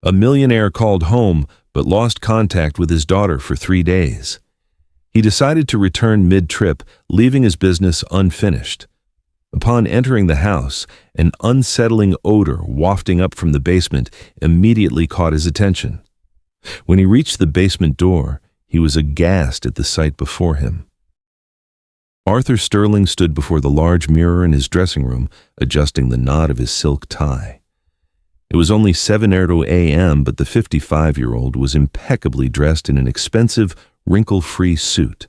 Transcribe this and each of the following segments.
A millionaire called home but lost contact with his daughter for 3 days. He decided to return mid-trip, leaving his business unfinished. Upon entering the house, an unsettling odor wafting up from the basement immediately caught his attention. When he reached the basement door, he was aghast at the sight before him. Arthur Sterling stood before the large mirror in his dressing room, adjusting the knot of his silk tie. It was only 7:30 a.m., but the 55-year-old was impeccably dressed in an expensive, wrinkle-free suit.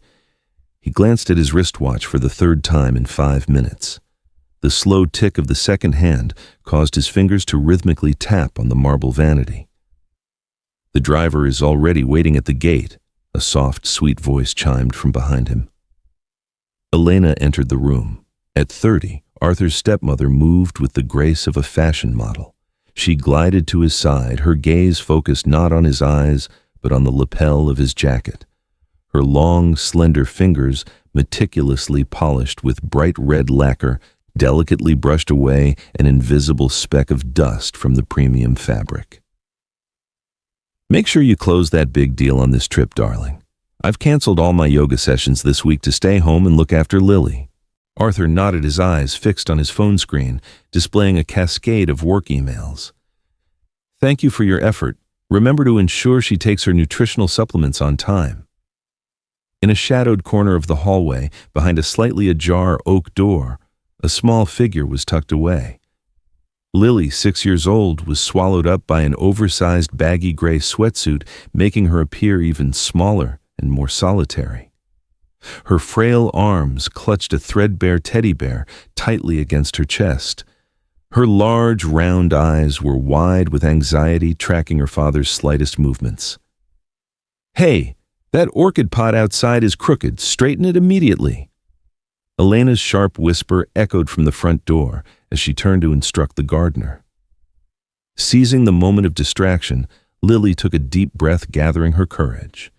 He glanced at his wristwatch for the 3rd time in 5 minutes. The slow tick of the second hand caused his fingers to rhythmically tap on the marble vanity. "The driver is already waiting at the gate," a soft, sweet voice chimed from behind him. Elena entered the room. At 30, Arthur's stepmother moved with the grace of a fashion model. She glided to his side, her gaze focused not on his eyes, but on the lapel of his jacket. Her long, slender fingers, meticulously polished with bright red lacquer, delicately brushed away an invisible speck of dust from the premium fabric. "Make sure you close that big deal on this trip, darling. I've canceled all my yoga sessions this week to stay home and look after Lily." Arthur nodded, his eyes fixed on his phone screen, displaying a cascade of work emails. "Thank you for your effort. Remember to ensure she takes her nutritional supplements on time." In a shadowed corner of the hallway, behind a slightly ajar oak door, a small figure was tucked away. Lily, 6 years old, was swallowed up by an oversized baggy gray sweatsuit, making her appear even smaller and more solitary. Her frail arms clutched a threadbare teddy bear tightly against her chest. Her large, round eyes were wide with anxiety, tracking her father's slightest movements. "Hey, that orchid pot outside is crooked. Straighten it immediately." Elena's sharp whisper echoed from the front door as she turned to instruct the gardener. Seizing the moment of distraction, Lily took a deep breath, gathering her courage.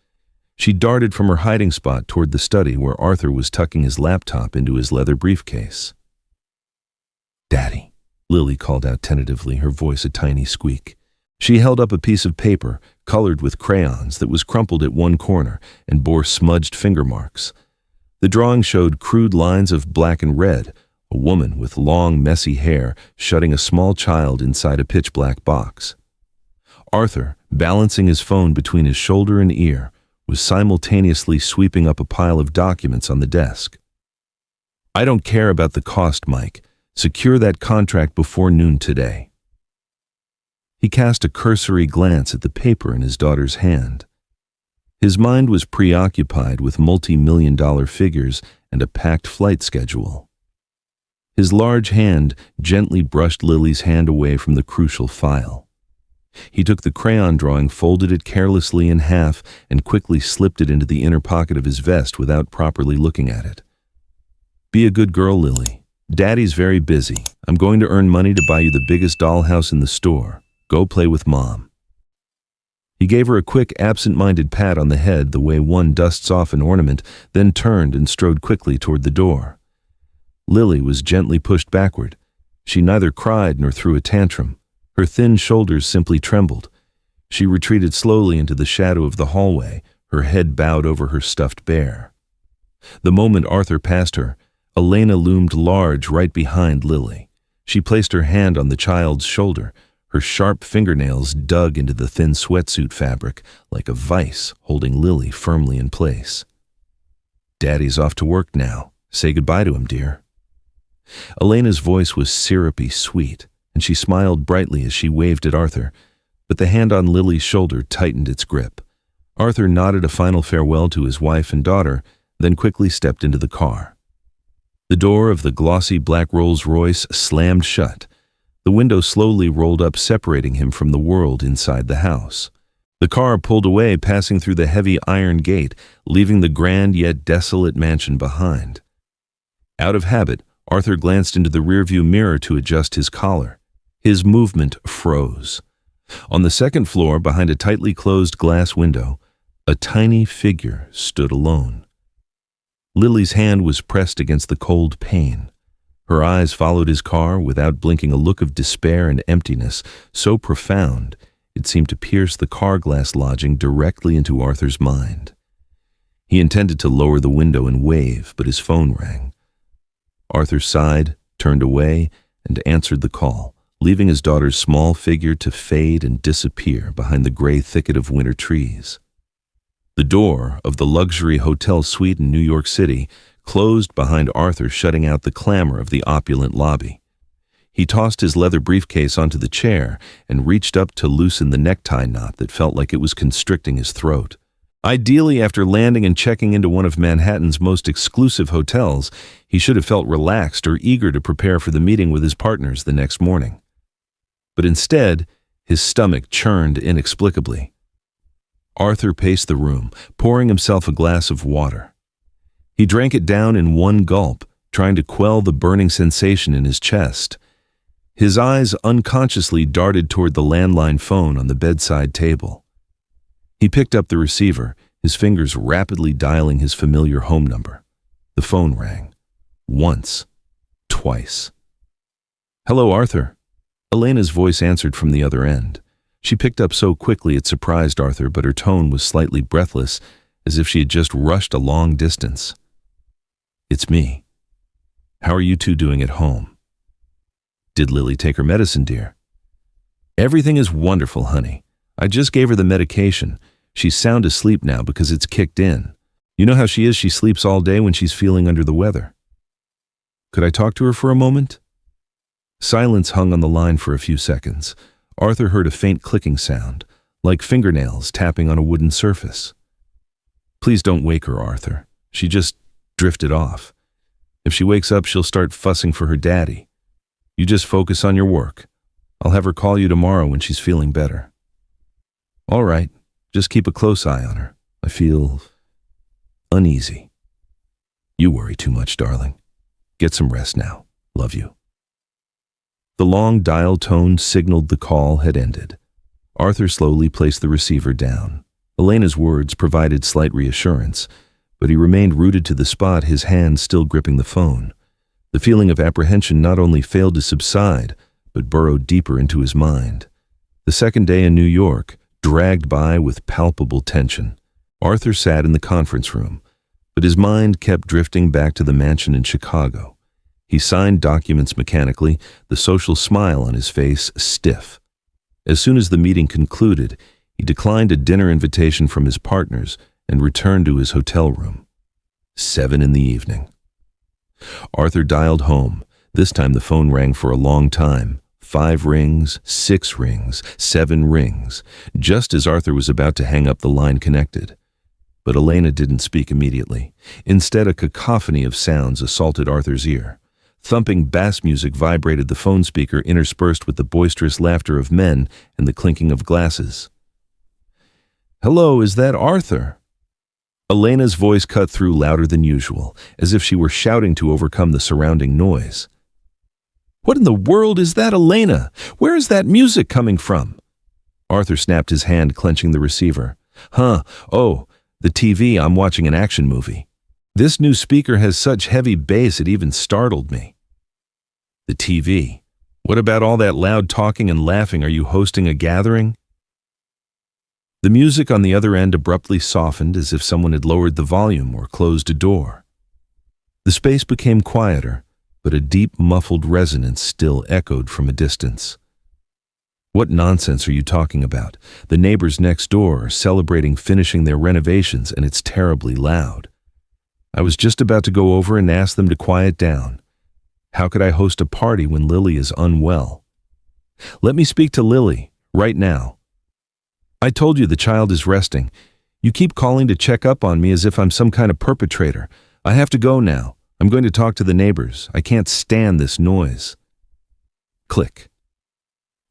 She darted from her hiding spot toward the study where Arthur was tucking his laptop into his leather briefcase. "Daddy," Lily called out tentatively, her voice a tiny squeak. She held up a piece of paper, colored with crayons, that was crumpled at one corner and bore smudged finger marks. The drawing showed crude lines of black and red, a woman with long, messy hair shutting a small child inside a pitch-black box. Arthur, balancing his phone between his shoulder and ear, was simultaneously sweeping up a pile of documents on the desk. "I don't care about the cost, Mike. Secure that contract before noon today." He cast a cursory glance at the paper in his daughter's hand. His mind was preoccupied with multi-million-dollar figures and a packed flight schedule. His large hand gently brushed Lily's hand away from the crucial file. He took the crayon drawing, folded it carelessly in half, and quickly slipped it into the inner pocket of his vest without properly looking at it. "Be a good girl, Lily. Daddy's very busy. I'm going to earn money to buy you the biggest dollhouse in the store. Go play with Mom." He gave her a quick, absent-minded pat on the head, the way one dusts off an ornament, then turned and strode quickly toward the door. Lily was gently pushed backward. She neither cried nor threw a tantrum. Her thin shoulders simply trembled. She retreated slowly into the shadow of the hallway, her head bowed over her stuffed bear. The moment Arthur passed her, Elena loomed large right behind Lily. She placed her hand on the child's shoulder. Her sharp fingernails dug into the thin sweatsuit fabric like a vice, holding Lily firmly in place. "Daddy's off to work now. Say goodbye to him, dear." Elena's voice was syrupy sweet, and she smiled brightly as she waved at Arthur, but the hand on Lily's shoulder tightened its grip. Arthur nodded a final farewell to his wife and daughter, then quickly stepped into the car. The door of the glossy black Rolls-Royce slammed shut. The window slowly rolled up, separating him from the world inside the house. The car pulled away, passing through the heavy iron gate, leaving the grand yet desolate mansion behind. Out of habit, Arthur glanced into the rearview mirror to adjust his collar. His movement froze. On the second floor, behind a tightly closed glass window, a tiny figure stood alone. Lily's hand was pressed against the cold pane. Her eyes followed his car without blinking, a look of despair and emptiness so profound It seemed to pierce the car glass lodging directly into Arthur's mind. He intended to lower the window and wave, but his phone rang. Arthur sighed, turned away, and answered the call, leaving his daughter's small figure to fade and disappear behind the gray thicket of winter trees. The door of the luxury hotel suite in New York City closed behind Arthur, shutting out the clamor of the opulent lobby. He tossed his leather briefcase onto the chair and reached up to loosen the necktie knot that felt like it was constricting his throat. Ideally, after landing and checking into one of Manhattan's most exclusive hotels, he should have felt relaxed or eager to prepare for the meeting with his partners the next morning. But instead, his stomach churned inexplicably. Arthur paced the room, pouring himself a glass of water. He drank it down in one gulp, trying to quell the burning sensation in his chest. His eyes unconsciously darted toward the landline phone on the bedside table. He picked up the receiver, his fingers rapidly dialing his familiar home number. The phone rang. Once. Twice. "Hello, Arthur." Elena's voice answered from the other end. She picked up so quickly it surprised Arthur, but her tone was slightly breathless, as if she had just rushed a long distance. "It's me. How are you two doing at home?" "Did Lily take her medicine, dear?" "Everything is wonderful, honey. I just gave her the medication. She's sound asleep now because it's kicked in. You know how she is, she sleeps all day when she's feeling under the weather." "Could I talk to her for a moment?" Silence hung on the line for a few seconds. Arthur heard a faint clicking sound, like fingernails tapping on a wooden surface. "Please don't wake her, Arthur. She just drifted off. If she wakes up, she'll start fussing for her daddy. You just focus on your work. I'll have her call you tomorrow when she's feeling better." "All right. Just keep a close eye on her. I feel uneasy." "You worry too much, darling. Get some rest now. Love you." The long dial tone signaled the call had ended. Arthur slowly placed the receiver down. Elena's words provided slight reassurance, but he remained rooted to the spot, his hand still gripping the phone. The feeling of apprehension not only failed to subside, but burrowed deeper into his mind. The second day in New York dragged by with palpable tension. Arthur sat in the conference room, but his mind kept drifting back to the mansion in Chicago. He signed documents mechanically, the social smile on his face stiff. As soon as the meeting concluded, he declined a dinner invitation from his partners and returned to his hotel room. 7 in the evening. Arthur dialed home. This time the phone rang for a long time. 5 rings, 6 rings, 7 rings. Just as Arthur was about to hang up, the line connected. But Elena didn't speak immediately. Instead, a cacophony of sounds assaulted Arthur's ear. Thumping bass music vibrated the phone speaker, interspersed with the boisterous laughter of men and the clinking of glasses. "Hello, is that Arthur?" Elena's voice cut through louder than usual, as if she were shouting to overcome the surrounding noise. "What in the world is that, Elena? Where is that music coming from?" Arthur snapped his hand, clenching the receiver. Oh, the TV. I'm watching an action movie. This new speaker has such heavy bass it even startled me." "The TV? What about all that loud talking and laughing? Are you hosting a gathering?" The music on the other end abruptly softened, as if someone had lowered the volume or closed a door. The space became quieter, but a deep, muffled resonance still echoed from a distance. "What nonsense are you talking about? The neighbors next door are celebrating finishing their renovations, and it's terribly loud. I was just about to go over and ask them to quiet down. How could I host a party when Lily is unwell?" "Let me speak to Lily, right now." "I told you the child is resting. You keep calling to check up on me as if I'm some kind of perpetrator. I have to go now. I'm going to talk to the neighbors. I can't stand this noise." Click.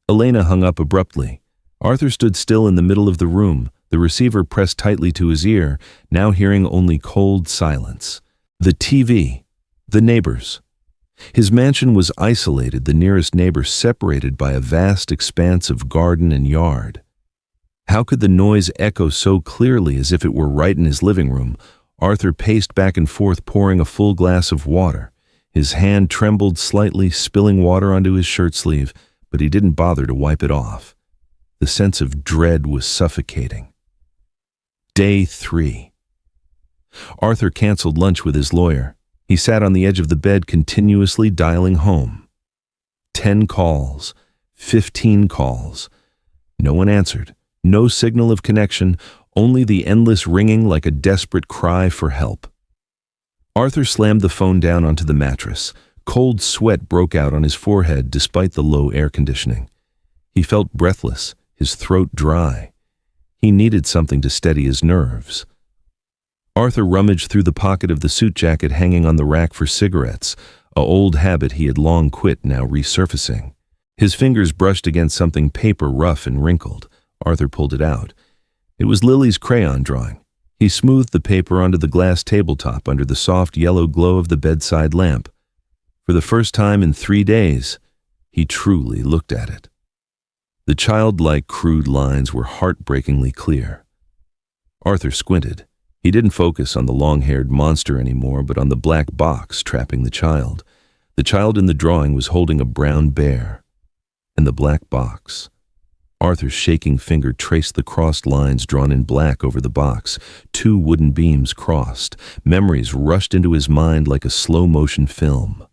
Elena hung up abruptly. Arthur stood still in the middle of the room, the receiver pressed tightly to his ear, now hearing only cold silence. The TV. The neighbors. His mansion was isolated, the nearest neighbor separated by a vast expanse of garden and yard. How could the noise echo so clearly as if it were right in his living room? Arthur paced back and forth, pouring a full glass of water. His hand trembled slightly, spilling water onto his shirt sleeve, but he didn't bother to wipe it off. The sense of dread was suffocating. Day 3. Arthur canceled lunch with his lawyer. He sat on the edge of the bed continuously dialing home. 10 calls, 15 calls. No one answered. No signal of connection, only the endless ringing like a desperate cry for help. Arthur slammed the phone down onto the mattress. Cold sweat broke out on his forehead despite the low air conditioning. He felt breathless, his throat dry. He needed something to steady his nerves. Arthur rummaged through the pocket of the suit jacket hanging on the rack for cigarettes, an old habit he had long quit now resurfacing. His fingers brushed against something paper rough and wrinkled. Arthur pulled it out. It was Lily's crayon drawing. He smoothed the paper onto the glass tabletop under the soft yellow glow of the bedside lamp. For the first time in 3 days, he truly looked at it. The childlike crude lines were heartbreakingly clear. Arthur squinted. He didn't focus on the long-haired monster anymore, but on the black box trapping the child. The child in the drawing was holding a brown bear. And the black box. Arthur's shaking finger traced the crossed lines drawn in black over the box. 2 wooden beams crossed. Memories rushed into his mind like a slow-motion film.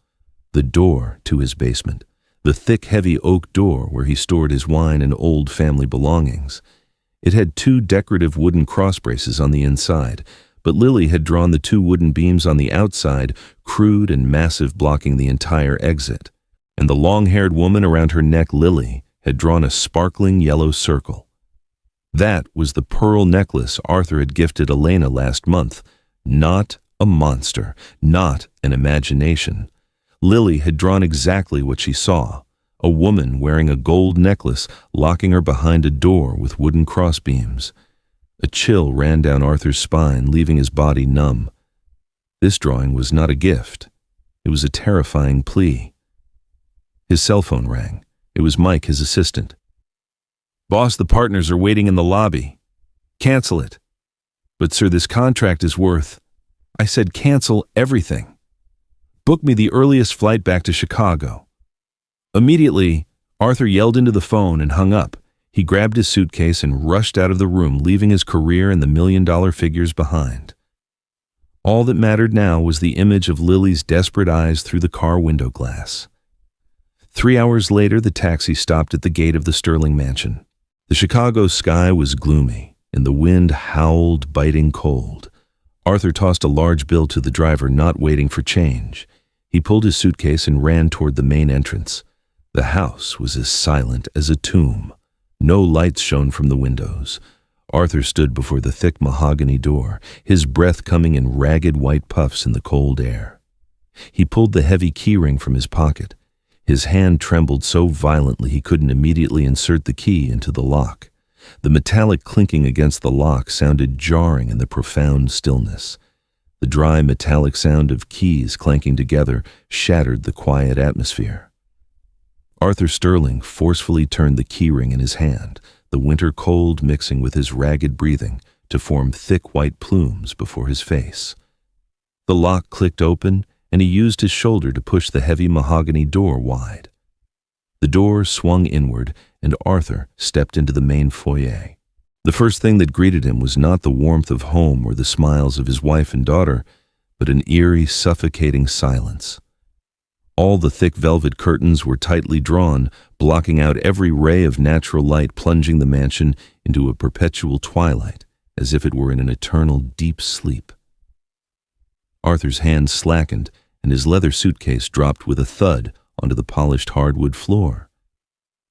The door to his basement. The thick, heavy oak door where he stored his wine and old family belongings. It had 2 decorative wooden cross braces on the inside, but Lily had drawn the 2 wooden beams on the outside, crude and massive, blocking the entire exit. And the long-haired woman around her neck, Lily, had drawn a sparkling yellow circle. That was the pearl necklace Arthur had gifted Elena last month. Not a monster, not an imagination. Lily had drawn exactly what she saw, a woman wearing a gold necklace locking her behind a door with wooden crossbeams. A chill ran down Arthur's spine, leaving his body numb. This drawing was not a gift. It was a terrifying plea. His cell phone rang. It was Mike, his assistant. "Boss, the partners are waiting in the lobby." "Cancel it." "But sir, this contract is worth—" "I said cancel everything. Book me the earliest flight back to Chicago." Immediately, Arthur yelled into the phone and hung up. He grabbed his suitcase and rushed out of the room, leaving his career and the $1,000,000 figures behind. All that mattered now was the image of Lily's desperate eyes through the car window glass. 3 hours later, the taxi stopped at the gate of the Sterling mansion. The Chicago sky was gloomy, and the wind howled, biting cold. Arthur tossed a large bill to the driver, not waiting for change. He pulled his suitcase and ran toward the main entrance. The house was as silent as a tomb. No lights shone from the windows. Arthur stood before the thick mahogany door, his breath coming in ragged white puffs in the cold air. He pulled the heavy keyring from his pocket. His hand trembled so violently he couldn't immediately insert the key into the lock. The metallic clinking against the lock sounded jarring in the profound stillness. The dry metallic sound of keys clanking together shattered the quiet atmosphere. Arthur Sterling forcefully turned the keyring in his hand, the winter cold mixing with his ragged breathing to form thick white plumes before his face. The lock clicked open, and he used his shoulder to push the heavy mahogany door wide. The door swung inward, and Arthur stepped into the main foyer. The first thing that greeted him was not the warmth of home or the smiles of his wife and daughter, but an eerie, suffocating silence. All the thick velvet curtains were tightly drawn, blocking out every ray of natural light, plunging the mansion into a perpetual twilight, as if it were in an eternal deep sleep. Arthur's hands slackened, and his leather suitcase dropped with a thud onto the polished hardwood floor.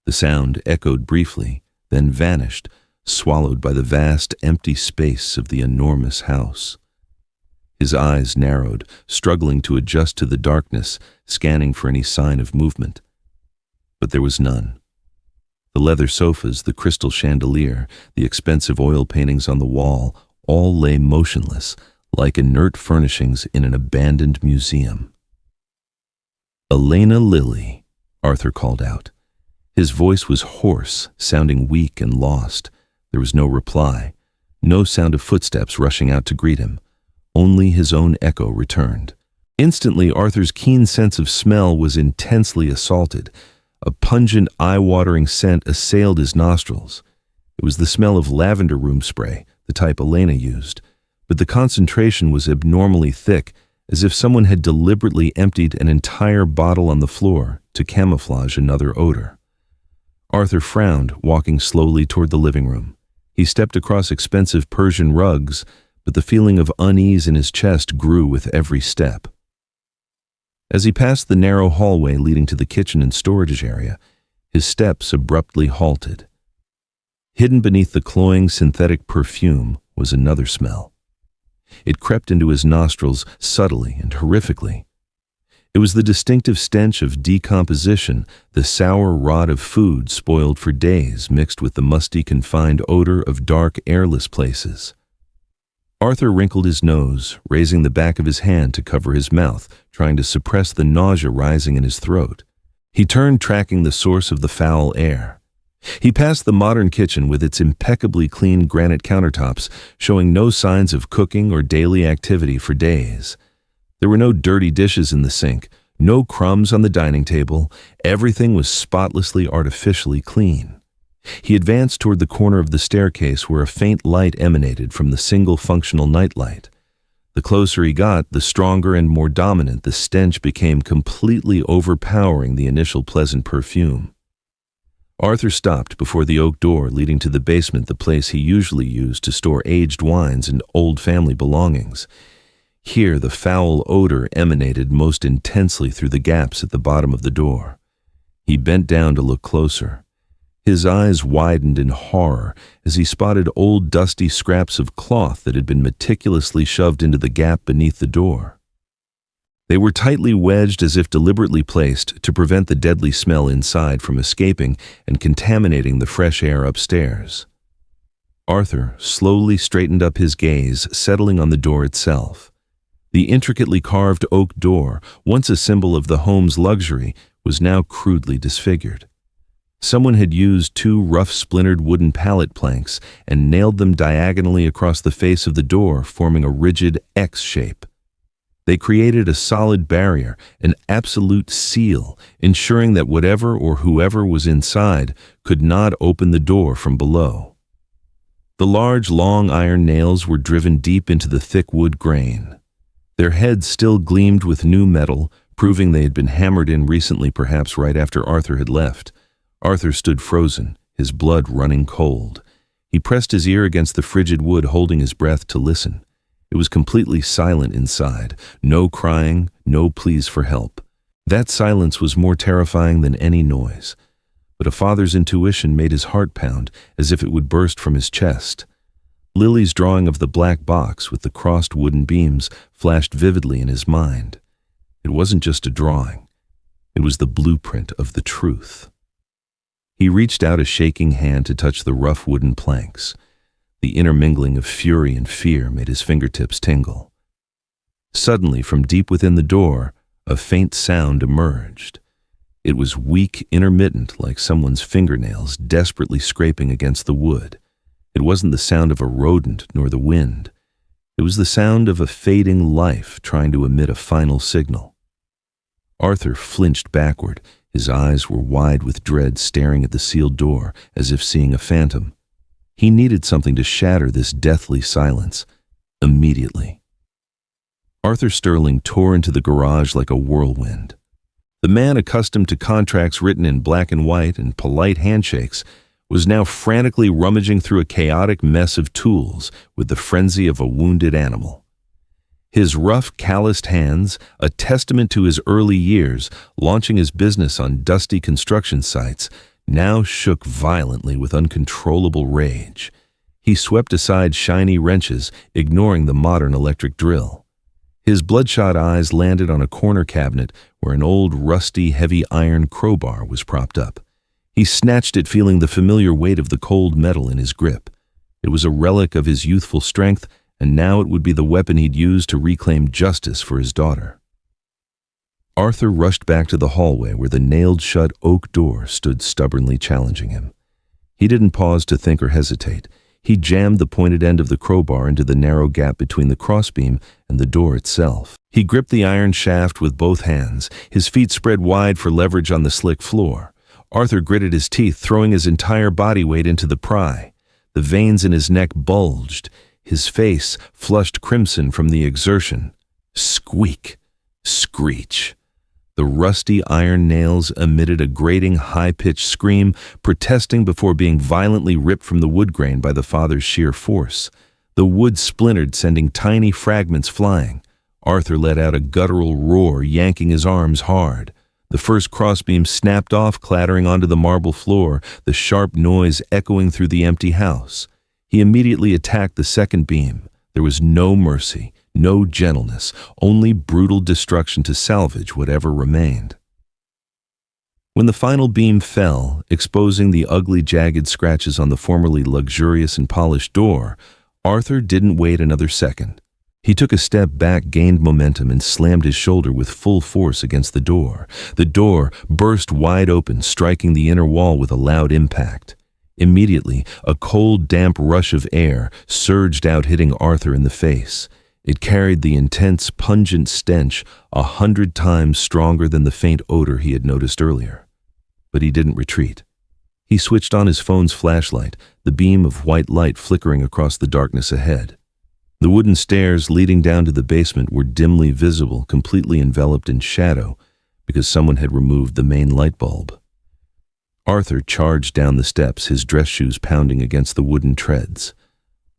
The sound echoed briefly, then vanished, swallowed by the vast, empty space of the enormous house. His eyes narrowed, struggling to adjust to the darkness, scanning for any sign of movement. But there was none. The leather sofas, the crystal chandelier, the expensive oil paintings on the wall, all lay motionless, like inert furnishings in an abandoned museum. "Elena Lilly," Arthur called out. His voice was hoarse, sounding weak and lost. There was no reply, no sound of footsteps rushing out to greet him. Only his own echo returned. Instantly, Arthur's keen sense of smell was intensely assaulted. A pungent, eye-watering scent assailed his nostrils. It was the smell of lavender room spray, the type Elena used, but the concentration was abnormally thick, as if someone had deliberately emptied an entire bottle on the floor to camouflage another odor. Arthur frowned, walking slowly toward the living room. He stepped across expensive Persian rugs, but the feeling of unease in his chest grew with every step. As he passed the narrow hallway leading to the kitchen and storage area, his steps abruptly halted. Hidden beneath the cloying synthetic perfume was another smell. It crept into his nostrils subtly and horrifically. It was the distinctive stench of decomposition, the sour rot of food spoiled for days mixed with the musty, confined odor of dark, airless places. Arthur wrinkled his nose, raising the back of his hand to cover his mouth, trying to suppress the nausea rising in his throat. He turned, tracking the source of the foul air. He passed the modern kitchen with its impeccably clean granite countertops, showing no signs of cooking or daily activity for days. There were no dirty dishes in the sink, no crumbs on the dining table. Everything was spotlessly, artificially clean. He advanced toward the corner of the staircase where a faint light emanated from the single functional nightlight. The closer he got, the stronger and more dominant the stench became, completely overpowering the initial pleasant perfume. Arthur stopped before the oak door leading to the basement, the place he usually used to store aged wines and old family belongings. Here, the foul odor emanated most intensely through the gaps at the bottom of the door. He bent down to look closer. His eyes widened in horror as he spotted old dusty scraps of cloth that had been meticulously shoved into the gap beneath the door. They were tightly wedged as if deliberately placed to prevent the deadly smell inside from escaping and contaminating the fresh air upstairs. Arthur slowly straightened up his gaze, settling on the door itself. The intricately carved oak door, once a symbol of the home's luxury, was now crudely disfigured. Someone had used two rough, splintered wooden pallet planks and nailed them diagonally across the face of the door, forming a rigid X shape. They created a solid barrier, an absolute seal, ensuring that whatever or whoever was inside could not open the door from below. The large, long iron nails were driven deep into the thick wood grain. Their heads still gleamed with new metal, proving they had been hammered in recently, perhaps right after Arthur had left. Arthur stood frozen, his blood running cold. He pressed his ear against the frigid wood, holding his breath to listen. It was completely silent inside, no crying, no pleas for help. That silence was more terrifying than any noise. But a father's intuition made his heart pound as if it would burst from his chest. Lily's drawing of the black box with the crossed wooden beams flashed vividly in his mind. It wasn't just a drawing. It was the blueprint of the truth. He reached out a shaking hand to touch the rough wooden planks. The intermingling of fury and fear made his fingertips tingle. Suddenly, from deep within the door, a faint sound emerged. It was weak, intermittent, like someone's fingernails desperately scraping against the wood. It wasn't the sound of a rodent nor the wind. It was the sound of a fading life trying to emit a final signal. Arthur flinched backward. His eyes were wide with dread, staring at the sealed door as if seeing a phantom. He needed something to shatter this deathly silence, immediately. Arthur Sterling tore into the garage like a whirlwind. The man accustomed to contracts written in black and white and polite handshakes was now frantically rummaging through a chaotic mess of tools with the frenzy of a wounded animal. His rough, calloused hands, a testament to his early years, launching his business on dusty construction sites, now shook violently with uncontrollable rage. He swept aside shiny wrenches, ignoring the modern electric drill. His bloodshot eyes landed on a corner cabinet where an old, rusty, heavy iron crowbar was propped up. He snatched it, feeling the familiar weight of the cold metal in his grip. It was a relic of his youthful strength, and now it would be the weapon he'd use to reclaim justice for his daughter. Arthur rushed back to the hallway where the nailed-shut oak door stood stubbornly challenging him. He didn't pause to think or hesitate. He jammed the pointed end of the crowbar into the narrow gap between the crossbeam and the door itself. He gripped the iron shaft with both hands, his feet spread wide for leverage on the slick floor. Arthur gritted his teeth, throwing his entire body weight into the pry. The veins in his neck bulged. His face flushed crimson from the exertion. Squeak! Screech! The rusty iron nails emitted a grating, high-pitched scream, protesting before being violently ripped from the wood grain by the father's sheer force. The wood splintered, sending tiny fragments flying. Arthur let out a guttural roar, yanking his arms hard. The first crossbeam snapped off, clattering onto the marble floor, the sharp noise echoing through the empty house. He immediately attacked the second beam. There was no mercy, no gentleness, only brutal destruction to salvage whatever remained. When the final beam fell, exposing the ugly, jagged scratches on the formerly luxurious and polished door, Arthur didn't wait another second. He took a step back, gained momentum, and slammed his shoulder with full force against the door. The door burst wide open, striking the inner wall with a loud impact. Immediately, a cold, damp rush of air surged out, hitting Arthur in the face. It carried the intense, pungent stench 100 times stronger than the faint odor he had noticed earlier. But he didn't retreat. He switched on his phone's flashlight, the beam of white light flickering across the darkness ahead. The wooden stairs leading down to the basement were dimly visible, completely enveloped in shadow, because someone had removed the main light bulb. Arthur charged down the steps, his dress shoes pounding against the wooden treads.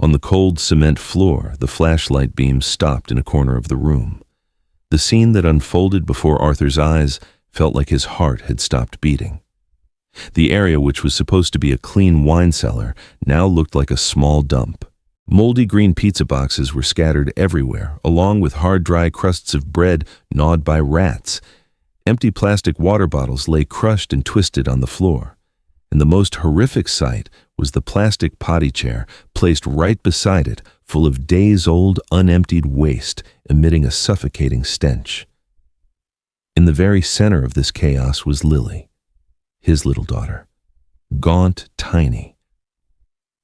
On the cold cement floor, the flashlight beam stopped in a corner of the room. The scene that unfolded before Arthur's eyes felt like his heart had stopped beating. The area, which was supposed to be a clean wine cellar, now looked like a small dump. Moldy green pizza boxes were scattered everywhere, along with hard, dry crusts of bread gnawed by rats. Empty plastic water bottles lay crushed and twisted on the floor. And the most horrific sight was the plastic potty chair placed right beside it, full of days-old, unemptied waste, emitting a suffocating stench. In the very center of this chaos was Lily, his little daughter, gaunt, tiny.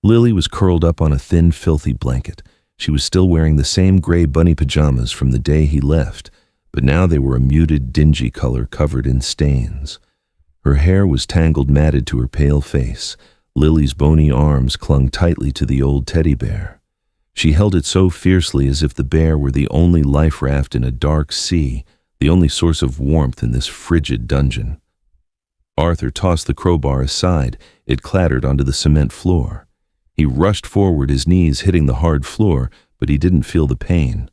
Lily was curled up on a thin, filthy blanket. She was still wearing the same gray bunny pajamas from the day he left, but now they were a muted, dingy color covered in stains. Her hair was tangled, matted to her pale face. Lily's bony arms clung tightly to the old teddy bear. She held it so fiercely as if the bear were the only life raft in a dark sea, the only source of warmth in this frigid dungeon. Arthur tossed the crowbar aside. It clattered onto the cement floor. He rushed forward, his knees hitting the hard floor, but he didn't feel the pain.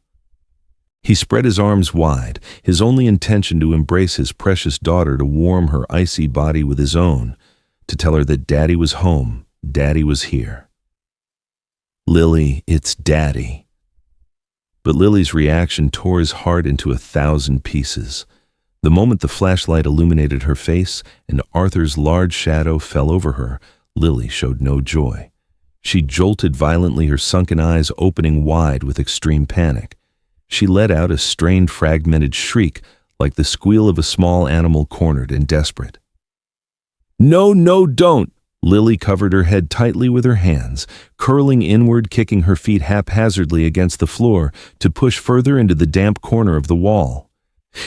He spread his arms wide, his only intention to embrace his precious daughter, to warm her icy body with his own, to tell her that Daddy was home, Daddy was here. Lily, it's Daddy. But Lily's reaction tore his heart into 1,000 pieces. The moment the flashlight illuminated her face and Arthur's large shadow fell over her, Lily showed no joy. She jolted violently, her sunken eyes opening wide with extreme panic. She let out a strained, fragmented shriek, like the squeal of a small animal cornered and desperate. "No, no, don't!" Lily covered her head tightly with her hands, curling inward, kicking her feet haphazardly against the floor to push further into the damp corner of the wall.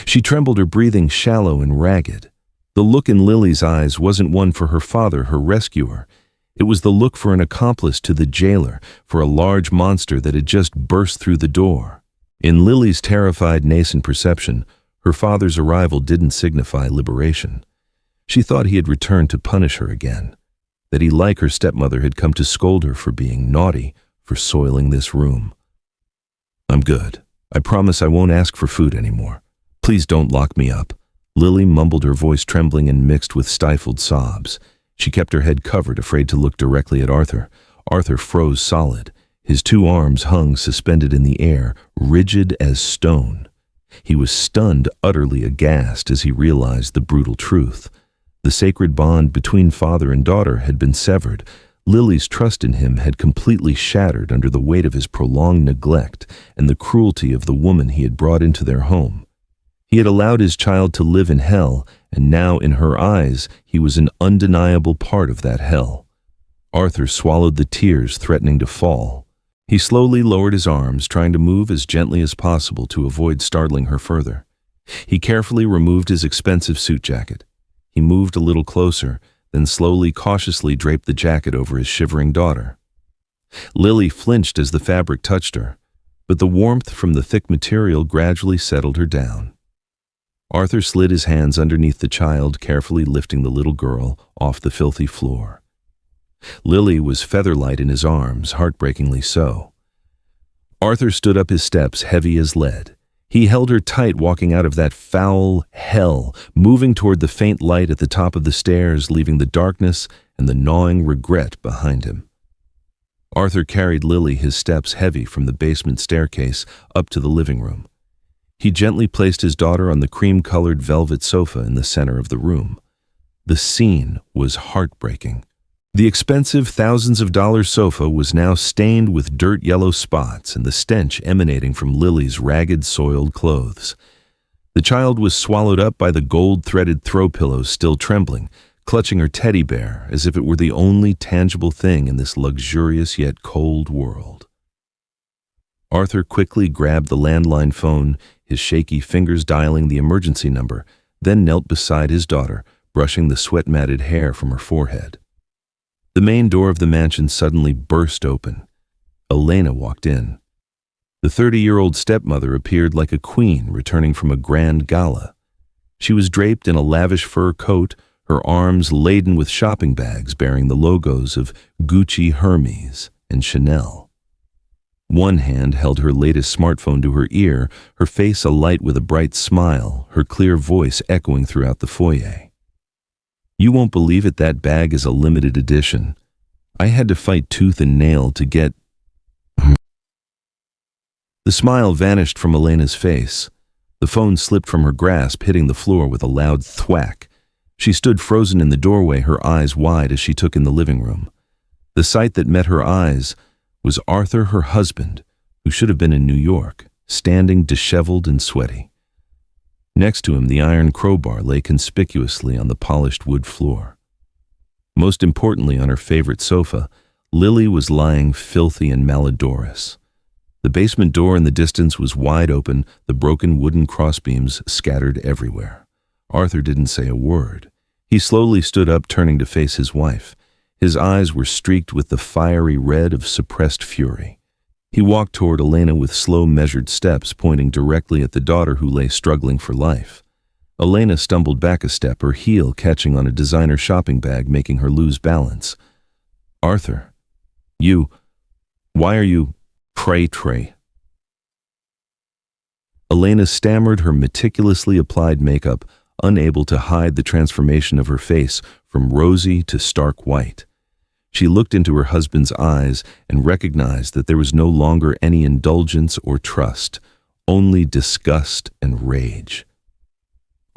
She trembled, her breathing shallow and ragged. The look in Lily's eyes wasn't one for her father, her rescuer. It was the look for an accomplice to the jailer, for a large monster that had just burst through the door. In Lily's terrified, nascent perception, her father's arrival didn't signify liberation. She thought he had returned to punish her again, that he, like her stepmother, had come to scold her for being naughty, for soiling this room. "I'm good. I promise I won't ask for food anymore. Please don't lock me up." Lily mumbled, her voice trembling and mixed with stifled sobs. She kept her head covered, afraid to look directly at Arthur. Arthur froze solid. His 2 arms hung suspended in the air, rigid as stone. He was stunned, utterly aghast, as he realized the brutal truth. The sacred bond between father and daughter had been severed. Lily's trust in him had completely shattered under the weight of his prolonged neglect and the cruelty of the woman he had brought into their home. He had allowed his child to live in hell, and now, in her eyes, he was an undeniable part of that hell. Arthur swallowed the tears threatening to fall. He slowly lowered his arms, trying to move as gently as possible to avoid startling her further. He carefully removed his expensive suit jacket. He moved a little closer, then slowly, cautiously draped the jacket over his shivering daughter. Lily flinched as the fabric touched her, but the warmth from the thick material gradually settled her down. Arthur slid his hands underneath the child, carefully lifting the little girl off the filthy floor. Lily was featherlight in his arms, heartbreakingly so. Arthur stood up his steps, heavy as lead. He held her tight, walking out of that foul hell, moving toward the faint light at the top of the stairs, leaving the darkness and the gnawing regret behind him. Arthur carried Lily, his steps heavy, from the basement staircase up to the living room. He gently placed his daughter on the cream-colored velvet sofa in the center of the room. The scene was heartbreaking. The expensive thousands of dollars sofa was now stained with dirt-yellow spots and the stench emanating from Lily's ragged, soiled clothes. The child was swallowed up by the gold-threaded throw pillows, still trembling, clutching her teddy bear as if it were the only tangible thing in this luxurious yet cold world. Arthur quickly grabbed the landline phone, his shaky fingers dialing the emergency number, then knelt beside his daughter, brushing the sweat-matted hair from her forehead. The main door of the mansion suddenly burst open. Elena walked in. The 30-year-old stepmother appeared like a queen returning from a grand gala. She was draped in a lavish fur coat, her arms laden with shopping bags bearing the logos of Gucci, Hermes, and Chanel. One hand held her latest smartphone to her ear, her face alight with a bright smile, her clear voice echoing throughout the foyer. "You won't believe it, that bag is a limited edition. I had to fight tooth and nail to get—" The smile vanished from Elena's face. The phone slipped from her grasp, hitting the floor with a loud thwack. She stood frozen in the doorway, her eyes wide as she took in the living room. The sight that met her eyes was Arthur, her husband, who should have been in New York, standing disheveled and sweaty. Next to him, the iron crowbar lay conspicuously on the polished wood floor. Most importantly, on her favorite sofa, Lily was lying filthy and malodorous. The basement door in the distance was wide open, the broken wooden crossbeams scattered everywhere. Arthur didn't say a word. He slowly stood up, turning to face his wife. His eyes were streaked with the fiery red of suppressed fury. He walked toward Elena with slow, measured steps, pointing directly at the daughter who lay struggling for life. Elena stumbled back a step, her heel catching on a designer shopping bag, making her lose balance. "Arthur, why are you, Trey?" Elena stammered, her meticulously applied makeup unable to hide the transformation of her face from rosy to stark white. She looked into her husband's eyes and recognized that there was no longer any indulgence or trust, only disgust and rage.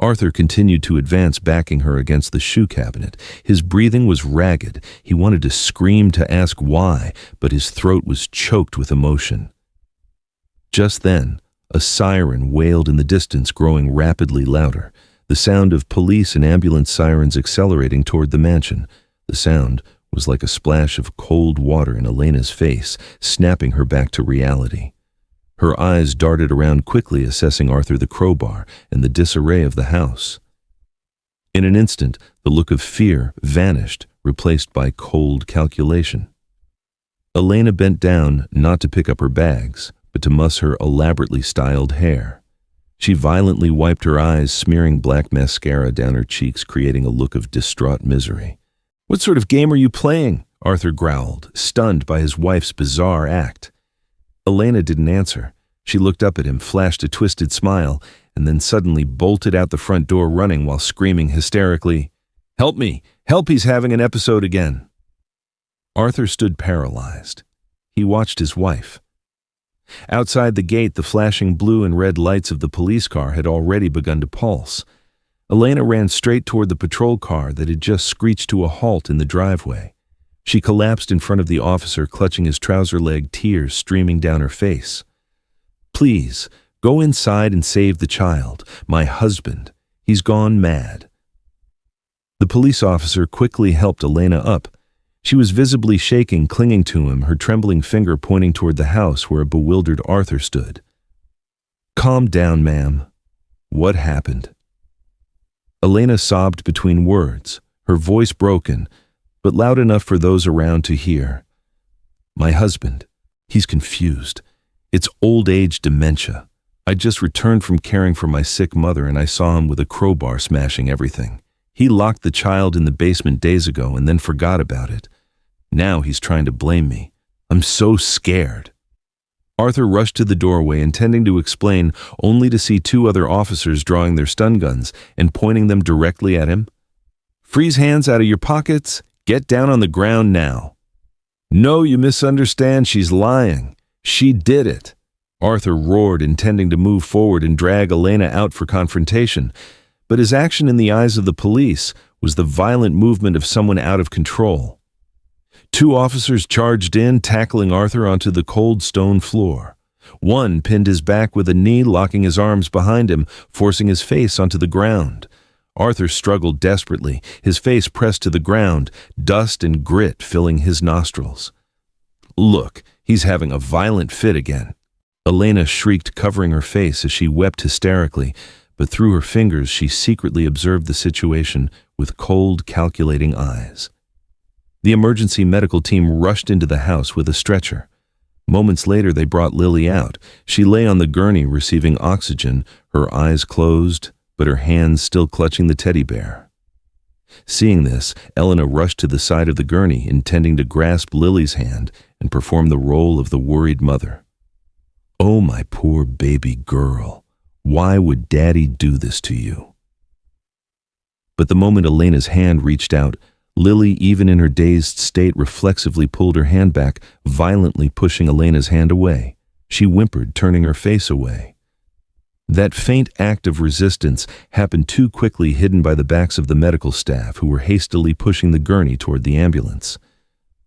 Arthur continued to advance, backing her against the shoe cabinet. His breathing was ragged. He wanted to scream, to ask why, but his throat was choked with emotion. Just then, a siren wailed in the distance, growing rapidly louder. The sound of police and ambulance sirens accelerating toward the mansion. The sound was like a splash of cold water in Elena's face, snapping her back to reality. Her eyes darted around quickly, assessing Arthur, the crowbar, and the disarray of the house. In an instant, the look of fear vanished, replaced by cold calculation. Elena bent down, not to pick up her bags, but to muss her elaborately styled hair. She violently wiped her eyes, smearing black mascara down her cheeks, creating a look of distraught misery. "What sort of game are you playing?" Arthur growled, stunned by his wife's bizarre act. Elena didn't answer. She looked up at him, flashed a twisted smile, and then suddenly bolted out the front door, running while screaming hysterically, "Help me! Help, he's having an episode again!" Arthur stood paralyzed. He watched his wife. Outside the gate, the flashing blue and red lights of the police car had already begun to pulse. Elena ran straight toward the patrol car that had just screeched to a halt in the driveway. She collapsed in front of the officer, clutching his trouser leg, tears streaming down her face. "Please, go inside and save the child. My husband. He's gone mad." The police officer quickly helped Elena up. She was visibly shaking, clinging to him, her trembling finger pointing toward the house where a bewildered Arthur stood. "Calm down, ma'am. What happened?" Elena sobbed between words, her voice broken, but loud enough for those around to hear. My husband. He's confused. It's old age dementia. I just returned from caring for my sick mother and I saw him with a crowbar smashing everything. He locked the child in the basement days ago and then forgot about it. Now he's trying to blame me. I'm so scared. Arthur rushed to the doorway, intending to explain, only to see two other officers drawing their stun guns and pointing them directly at him. Freeze hands out of your pockets. Get down on the ground now. No, you misunderstand. She's lying. She did it. Arthur roared, intending to move forward and drag Elena out for confrontation. But his action in the eyes of the police was the violent movement of someone out of control. Two officers charged in, tackling Arthur onto the cold stone floor. One pinned his back with a knee, locking his arms behind him, forcing his face onto the ground. Arthur struggled desperately, his face pressed to the ground, dust and grit filling his nostrils. Look, he's having a violent fit again. Elena shrieked, covering her face as she wept hysterically, but through her fingers she secretly observed the situation with cold, calculating eyes. The emergency medical team rushed into the house with a stretcher. Moments later, they brought Lily out. She lay on the gurney receiving oxygen, her eyes closed, but her hands still clutching the teddy bear. Seeing this, Elena rushed to the side of the gurney, intending to grasp Lily's hand and perform the role of the worried mother. Oh, my poor baby girl. Why would Daddy do this to you? But the moment Elena's hand reached out, Lily, even in her dazed state, reflexively pulled her hand back, violently pushing Elena's hand away. She whimpered, turning her face away. That faint act of resistance happened too quickly, hidden by the backs of the medical staff who were hastily pushing the gurney toward the ambulance.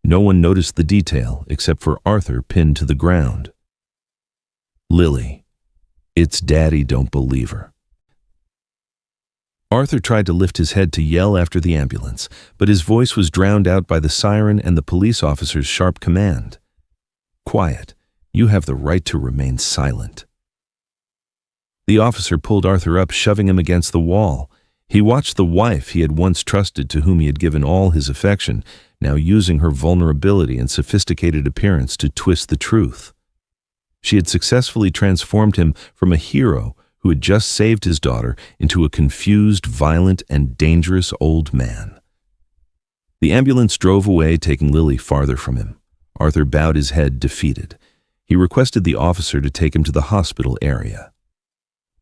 No one noticed the detail except for Arthur, pinned to the ground. Lily. It's Daddy, don't believe her. Arthur tried to lift his head to yell after the ambulance, but his voice was drowned out by the siren and the police officer's sharp command. Quiet. You have the right to remain silent. The officer pulled Arthur up, shoving him against the wall. He watched the wife he had once trusted, to whom he had given all his affection, now using her vulnerability and sophisticated appearance to twist the truth. She had successfully transformed him from a hero who had just saved his daughter into a confused, violent, and dangerous old man. The ambulance drove away, taking Lily farther from him. Arthur bowed his head, defeated. He requested the officer to take him to the hospital area.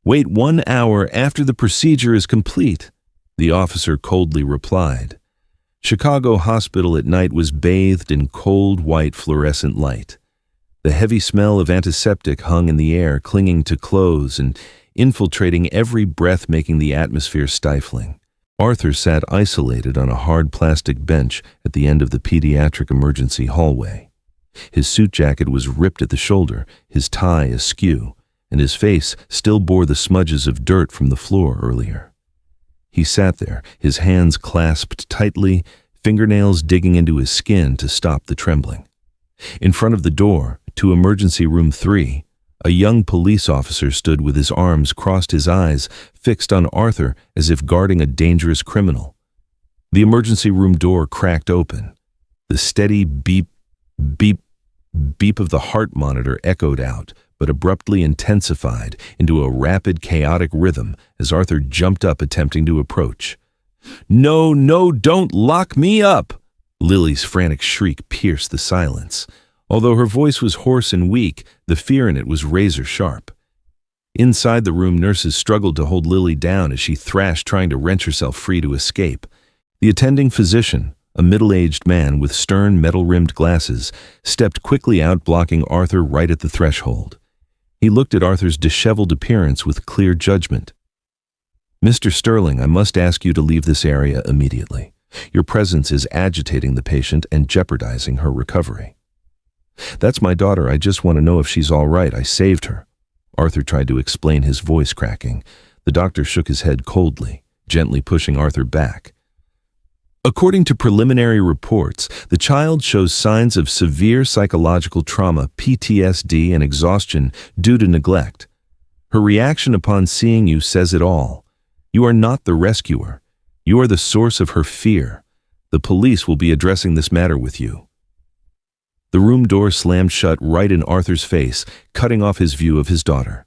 Wait 1 hour after the procedure is complete, the officer coldly replied. Chicago Hospital at night was bathed in cold, white, fluorescent light. The heavy smell of antiseptic hung in the air, clinging to clothes and infiltrating every breath, making the atmosphere stifling. Arthur sat isolated on a hard plastic bench at the end of the pediatric emergency hallway. His suit jacket was ripped at the shoulder, his tie askew, and his face still bore the smudges of dirt from the floor earlier. He sat there, his hands clasped tightly, fingernails digging into his skin to stop the trembling. In front of the door to emergency room 3, a young police officer stood with his arms crossed, his eyes fixed on Arthur as if guarding a dangerous criminal. The emergency room door cracked open. The steady beep, beep, beep of the heart monitor echoed out, but abruptly intensified into a rapid, chaotic rhythm as Arthur jumped up, attempting to approach. No, no, don't lock me up! Lily's frantic shriek pierced the silence. Although her voice was hoarse and weak, the fear in it was razor sharp. Inside the room, nurses struggled to hold Lily down as she thrashed, trying to wrench herself free to escape. The attending physician, a middle-aged man with stern, metal-rimmed glasses, stepped quickly out, blocking Arthur right at the threshold. He looked at Arthur's disheveled appearance with clear judgment. Mr. Sterling, I must ask you to leave this area immediately. Your presence is agitating the patient and jeopardizing her recovery. That's my daughter. I just want to know if she's all right. I saved her. Arthur tried to explain, his voice cracking. The doctor shook his head coldly, gently pushing Arthur back. According to preliminary reports, the child shows signs of severe psychological trauma, PTSD, and exhaustion due to neglect. Her reaction upon seeing you says it all. You are not the rescuer. You are the source of her fear. The police will be addressing this matter with you. The room door slammed shut right in Arthur's face, cutting off his view of his daughter.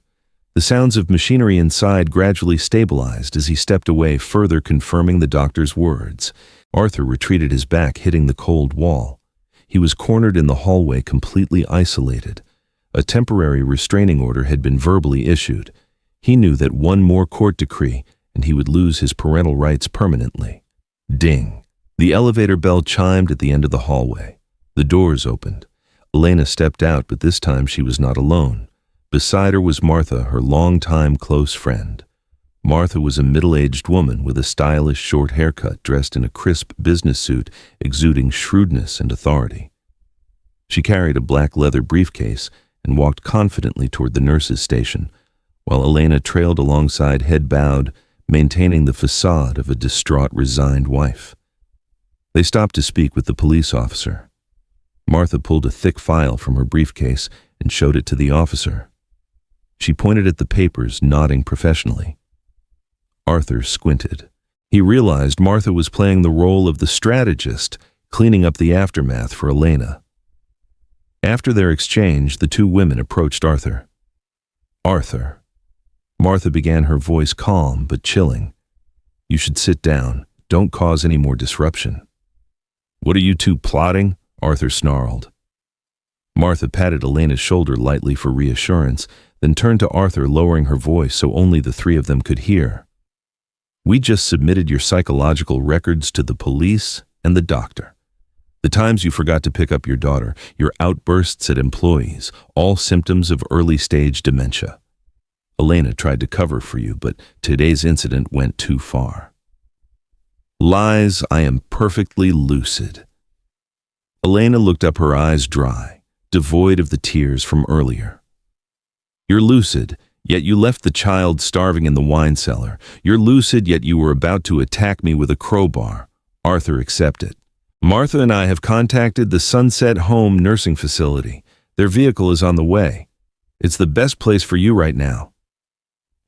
The sounds of machinery inside gradually stabilized as he stepped away, further confirming the doctor's words. Arthur retreated, his back hitting the cold wall. He was cornered in the hallway, completely isolated. A temporary restraining order had been verbally issued. He knew that one more court decree, and he would lose his parental rights permanently. Ding! The elevator bell chimed at the end of the hallway. The doors opened. Elena stepped out, but this time she was not alone. Beside her was Martha, her longtime close friend. Martha was a middle-aged woman with a stylish short haircut, dressed in a crisp business suit exuding shrewdness and authority. She carried a black leather briefcase and walked confidently toward the nurse's station, while Elena trailed alongside, head bowed, maintaining the facade of a distraught, resigned wife. They stopped to speak with the police officer. Martha pulled a thick file from her briefcase and showed it to the officer. She pointed at the papers, nodding professionally. Arthur squinted. He realized Martha was playing the role of the strategist, cleaning up the aftermath for Elena. After their exchange, the two women approached Arthur. "Arthur." Martha began, her voice calm but chilling. "You should sit down. Don't cause any more disruption." "What are you two plotting?" Arthur snarled. Martha patted Elena's shoulder lightly for reassurance, then turned to Arthur, lowering her voice so only the three of them could hear. "We just submitted your psychological records to the police and the doctor. The times you forgot to pick up your daughter, your outbursts at employees, all symptoms of early-stage dementia. Elena tried to cover for you, but today's incident went too far." "Lies, I am perfectly lucid." Elena looked up, her eyes dry, devoid of the tears from earlier. "You're lucid, yet you left the child starving in the wine cellar. You're lucid, yet you were about to attack me with a crowbar." Arthur accepted. "Martha and I have contacted the Sunset Home nursing facility. Their vehicle is on the way. It's the best place for you right now."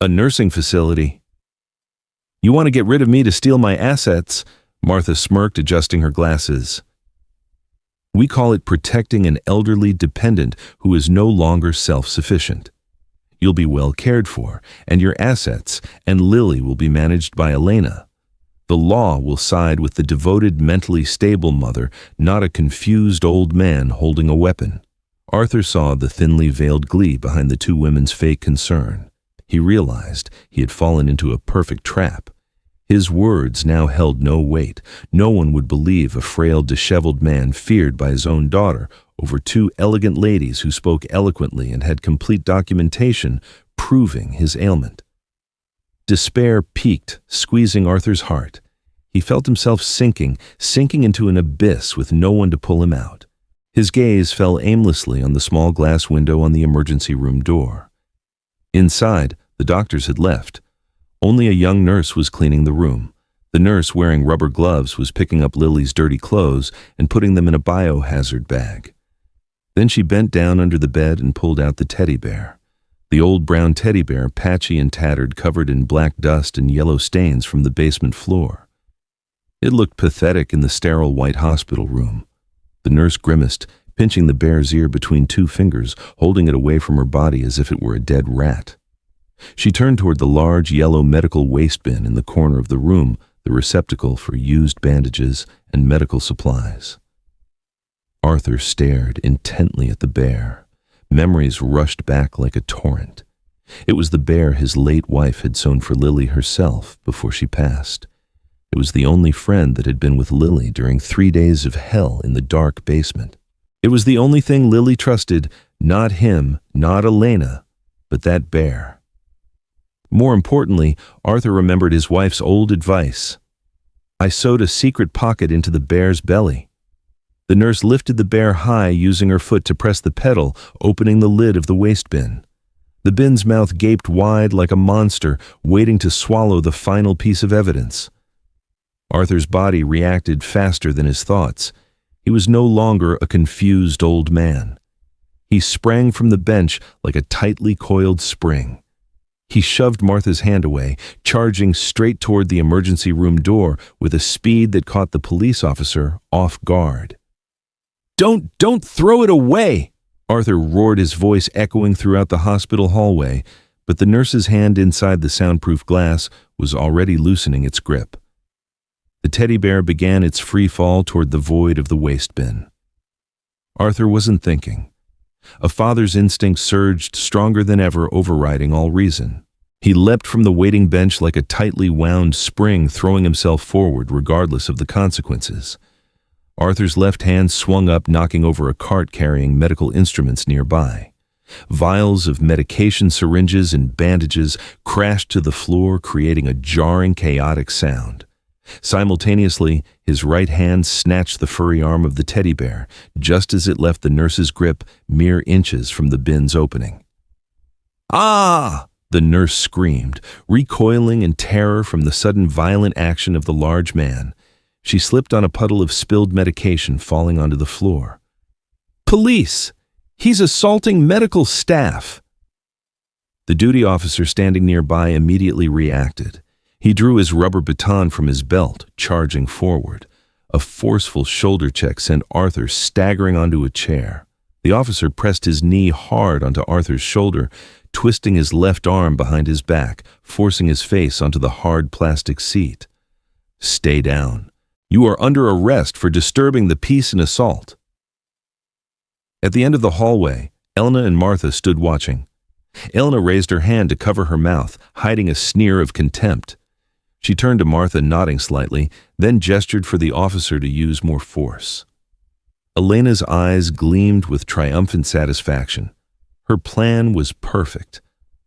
"A nursing facility? You want to get rid of me to steal my assets?" Martha smirked, adjusting her glasses. "We call it protecting an elderly dependent who is no longer self-sufficient. You'll be well cared for, and your assets and Lily will be managed by Elena. The law will side with the devoted, mentally stable mother, not a confused old man holding a weapon." Arthur saw the thinly veiled glee behind the two women's fake concern. He realized he had fallen into a perfect trap. His words now held no weight. No one would believe a frail, disheveled man feared by his own daughter over two elegant ladies who spoke eloquently and had complete documentation proving his ailment. Despair peaked, squeezing Arthur's heart. He felt himself sinking into an abyss with no one to pull him out. His gaze fell aimlessly on the small glass window on the emergency room door. Inside, the doctors had left. Only a young nurse was cleaning the room. The nurse, wearing rubber gloves, was picking up Lily's dirty clothes and putting them in a biohazard bag. Then she bent down under the bed and pulled out the teddy bear. The old brown teddy bear, patchy and tattered, covered in black dust and yellow stains from the basement floor. It looked pathetic in the sterile white hospital room. The nurse grimaced, pinching the bear's ear between two fingers, holding it away from her body as if it were a dead rat. She turned toward the large yellow medical waste bin in the corner of the room, the receptacle for used bandages and medical supplies. Arthur stared intently at the bear. Memories rushed back like a torrent. It was the bear his late wife had sewn for Lily herself before she passed. It was the only friend that had been with Lily during 3 days of hell in the dark basement. It was the only thing Lily trusted, not him, not Elena, but that bear. More importantly, Arthur remembered his wife's old advice. "I sewed a secret pocket into the bear's belly." The nurse lifted the bear high, using her foot to press the pedal, opening the lid of the waste bin. The bin's mouth gaped wide like a monster, waiting to swallow the final piece of evidence. Arthur's body reacted faster than his thoughts. He was no longer a confused old man. He sprang from the bench like a tightly coiled spring. He shoved Martha's hand away, charging straight toward the emergency room door with a speed that caught the police officer off guard. Don't throw it away!" Arthur roared, his voice echoing throughout the hospital hallway, but the nurse's hand inside the soundproof glass was already loosening its grip. The teddy bear began its free fall toward the void of the waste bin. Arthur wasn't thinking. A father's instinct surged stronger than ever, overriding all reason. He leapt from the waiting bench like a tightly wound spring, throwing himself forward regardless of the consequences. Arthur's left hand swung up, knocking over a cart carrying medical instruments nearby. Vials of medication, syringes, and bandages crashed to the floor, creating a jarring, chaotic sound. Simultaneously, his right hand snatched the furry arm of the teddy bear, just as it left the nurse's grip mere inches from the bin's opening. "Ah!" the nurse screamed, recoiling in terror from the sudden violent action of the large man. She slipped on a puddle of spilled medication, falling onto the floor. "Police! He's assaulting medical staff!" The duty officer standing nearby immediately reacted. He drew his rubber baton from his belt, charging forward. A forceful shoulder check sent Arthur staggering onto a chair. The officer pressed his knee hard onto Arthur's shoulder, twisting his left arm behind his back, forcing his face onto the hard plastic seat. "Stay down. You are under arrest for disturbing the peace and assault." At the end of the hallway, Elena and Martha stood watching. Elena raised her hand to cover her mouth, hiding a sneer of contempt. She turned to Martha, nodding slightly, then gestured for the officer to use more force. Elena's eyes gleamed with triumphant satisfaction. Her plan was perfect.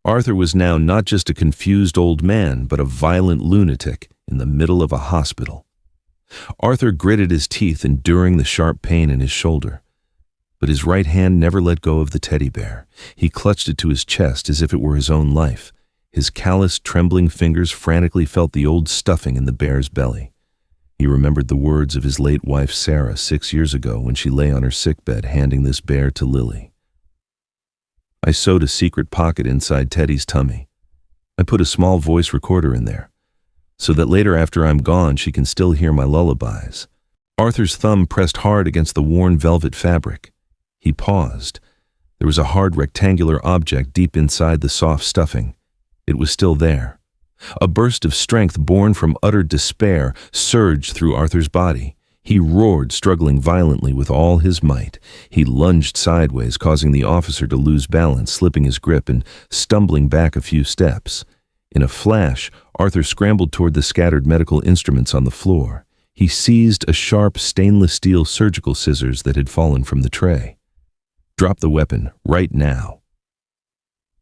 Arthur was now not just a confused old man, but a violent lunatic in the middle of a hospital. Arthur gritted his teeth, enduring the sharp pain in his shoulder. But his right hand never let go of the teddy bear. He clutched it to his chest as if it were his own life. His calloused, trembling fingers frantically felt the old stuffing in the bear's belly. He remembered the words of his late wife Sarah 6 years ago when she lay on her sickbed handing this bear to Lily. "I sewed a secret pocket inside Teddy's tummy. I put a small voice recorder in there, so that later after I'm gone she can still hear my lullabies." Arthur's thumb pressed hard against the worn velvet fabric. He paused. There was a hard rectangular object deep inside the soft stuffing. It was still there. A burst of strength born from utter despair surged through Arthur's body. He roared, struggling violently with all his might. He lunged sideways, causing the officer to lose balance, slipping his grip and stumbling back a few steps. In a flash, Arthur scrambled toward the scattered medical instruments on the floor. He seized a sharp stainless steel surgical scissors that had fallen from the tray. "Drop the weapon, right now."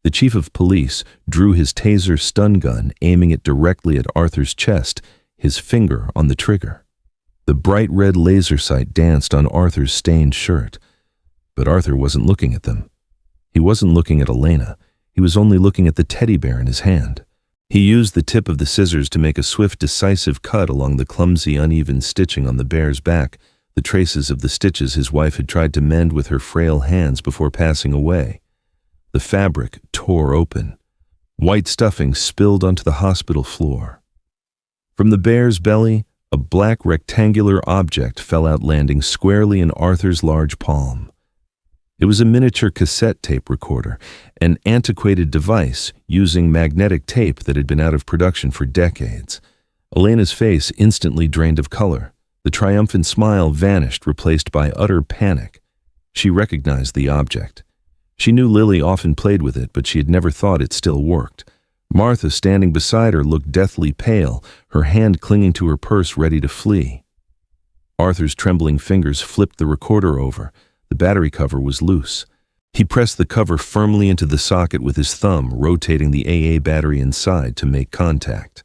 The chief of police drew his taser stun gun, aiming it directly at Arthur's chest, his finger on the trigger. The bright red laser sight danced on Arthur's stained shirt. But Arthur wasn't looking at them. He wasn't looking at Elena. He was only looking at the teddy bear in his hand. He used the tip of the scissors to make a swift, decisive cut along the clumsy, uneven stitching on the bear's back, the traces of the stitches his wife had tried to mend with her frail hands before passing away. The fabric tore open. White stuffing spilled onto the hospital floor. From the bear's belly, a black rectangular object fell out, landing squarely in Arthur's large palm. It was a miniature cassette tape recorder, an antiquated device using magnetic tape that had been out of production for decades. Elena's face instantly drained of color. The triumphant smile vanished, replaced by utter panic. She recognized the object. She knew Lily often played with it, but she had never thought it still worked. Martha, standing beside her, looked deathly pale, her hand clinging to her purse, ready to flee. Arthur's trembling fingers flipped the recorder over. The battery cover was loose. He pressed the cover firmly into the socket with his thumb, rotating the AA battery inside to make contact.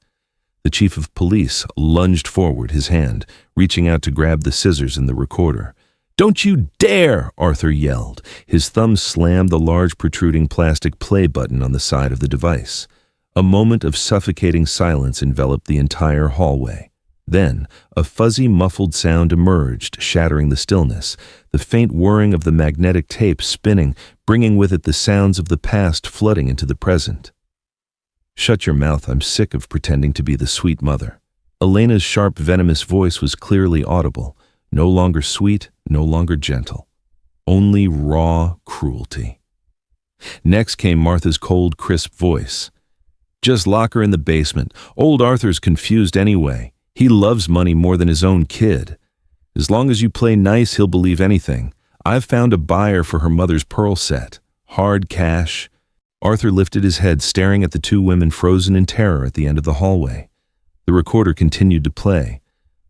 The chief of police lunged forward, his hand reaching out to grab the scissors in the recorder. "Don't you dare!" Arthur yelled. His thumb slammed the large protruding plastic play button on the side of the device. A moment of suffocating silence enveloped the entire hallway. Then, a fuzzy, muffled sound emerged, shattering the stillness, the faint whirring of the magnetic tape spinning, bringing with it the sounds of the past flooding into the present. "Shut your mouth, I'm sick of pretending to be the sweet mother." Elena's sharp, venomous voice was clearly audible, no longer sweet, no longer gentle, only raw cruelty. Next came Martha's cold, crisp voice. Just lock her in the basement. Old Arthur's confused anyway. He loves money more than his own kid. As long as you play nice, he'll believe anything. I've found a buyer for her mother's pearl set. Hard cash. Arthur lifted his head, staring at the two women frozen in terror at the end of the hallway. The recorder continued to play.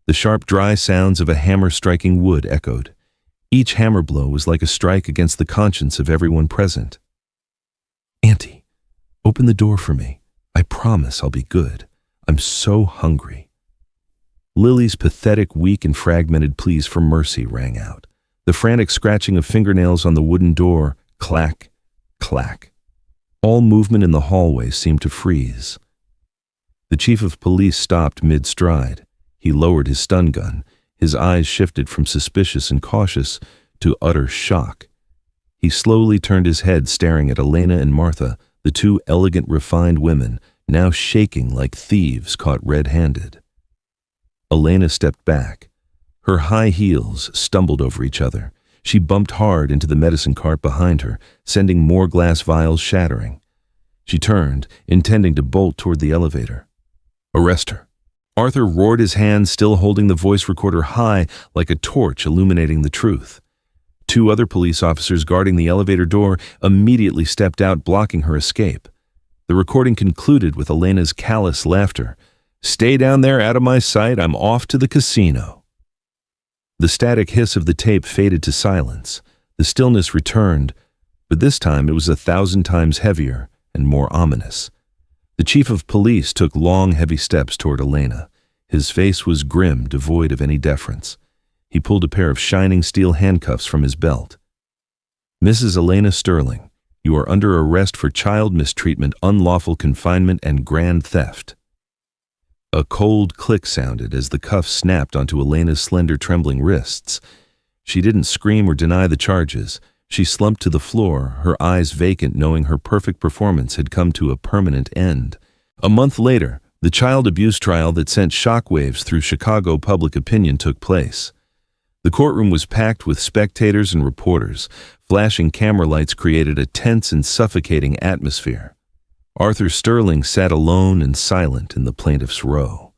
The sharp, dry sounds of a hammer striking wood echoed. Each hammer blow was like a strike against the conscience of everyone present. "Auntie, open the door for me. I promise I'll be good. I'm so hungry." Lily's pathetic, weak, and fragmented pleas for mercy rang out. The frantic scratching of fingernails on the wooden door, clack, clack. All movement in the hallway seemed to freeze. The chief of police stopped mid-stride. He lowered his stun gun. His eyes shifted from suspicious and cautious to utter shock. He slowly turned his head, staring at Elena and Martha, the two elegant, refined women, now shaking like thieves caught red-handed. Elena stepped back. Her high heels stumbled over each other. She bumped hard into the medicine cart behind her, sending more glass vials shattering. She turned, intending to bolt toward the elevator. "Arrest her." Arthur roared, his hand still holding the voice recorder high like a torch illuminating the truth. Two other police officers guarding the elevator door immediately stepped out, blocking her escape. The recording concluded with Elena's callous laughter. "Stay down there out of my sight. I'm off to the casino." The static hiss of the tape faded to silence. The stillness returned, but this time it was 1,000 times heavier and more ominous. The chief of police took long, heavy steps toward Elena. His face was grim, devoid of any deference. He pulled a pair of shining steel handcuffs from his belt. "Mrs. Elena Sterling, you are under arrest for child mistreatment, unlawful confinement, and grand theft." A cold click sounded as the cuffs snapped onto Elena's slender, trembling wrists. She didn't scream or deny the charges. She slumped to the floor, her eyes vacant, knowing her perfect performance had come to a permanent end. A month later, the child abuse trial that sent shockwaves through Chicago public opinion took place. The courtroom was packed with spectators and reporters. Flashing camera lights created a tense and suffocating atmosphere. Arthur Sterling sat alone and silent in the plaintiff's row.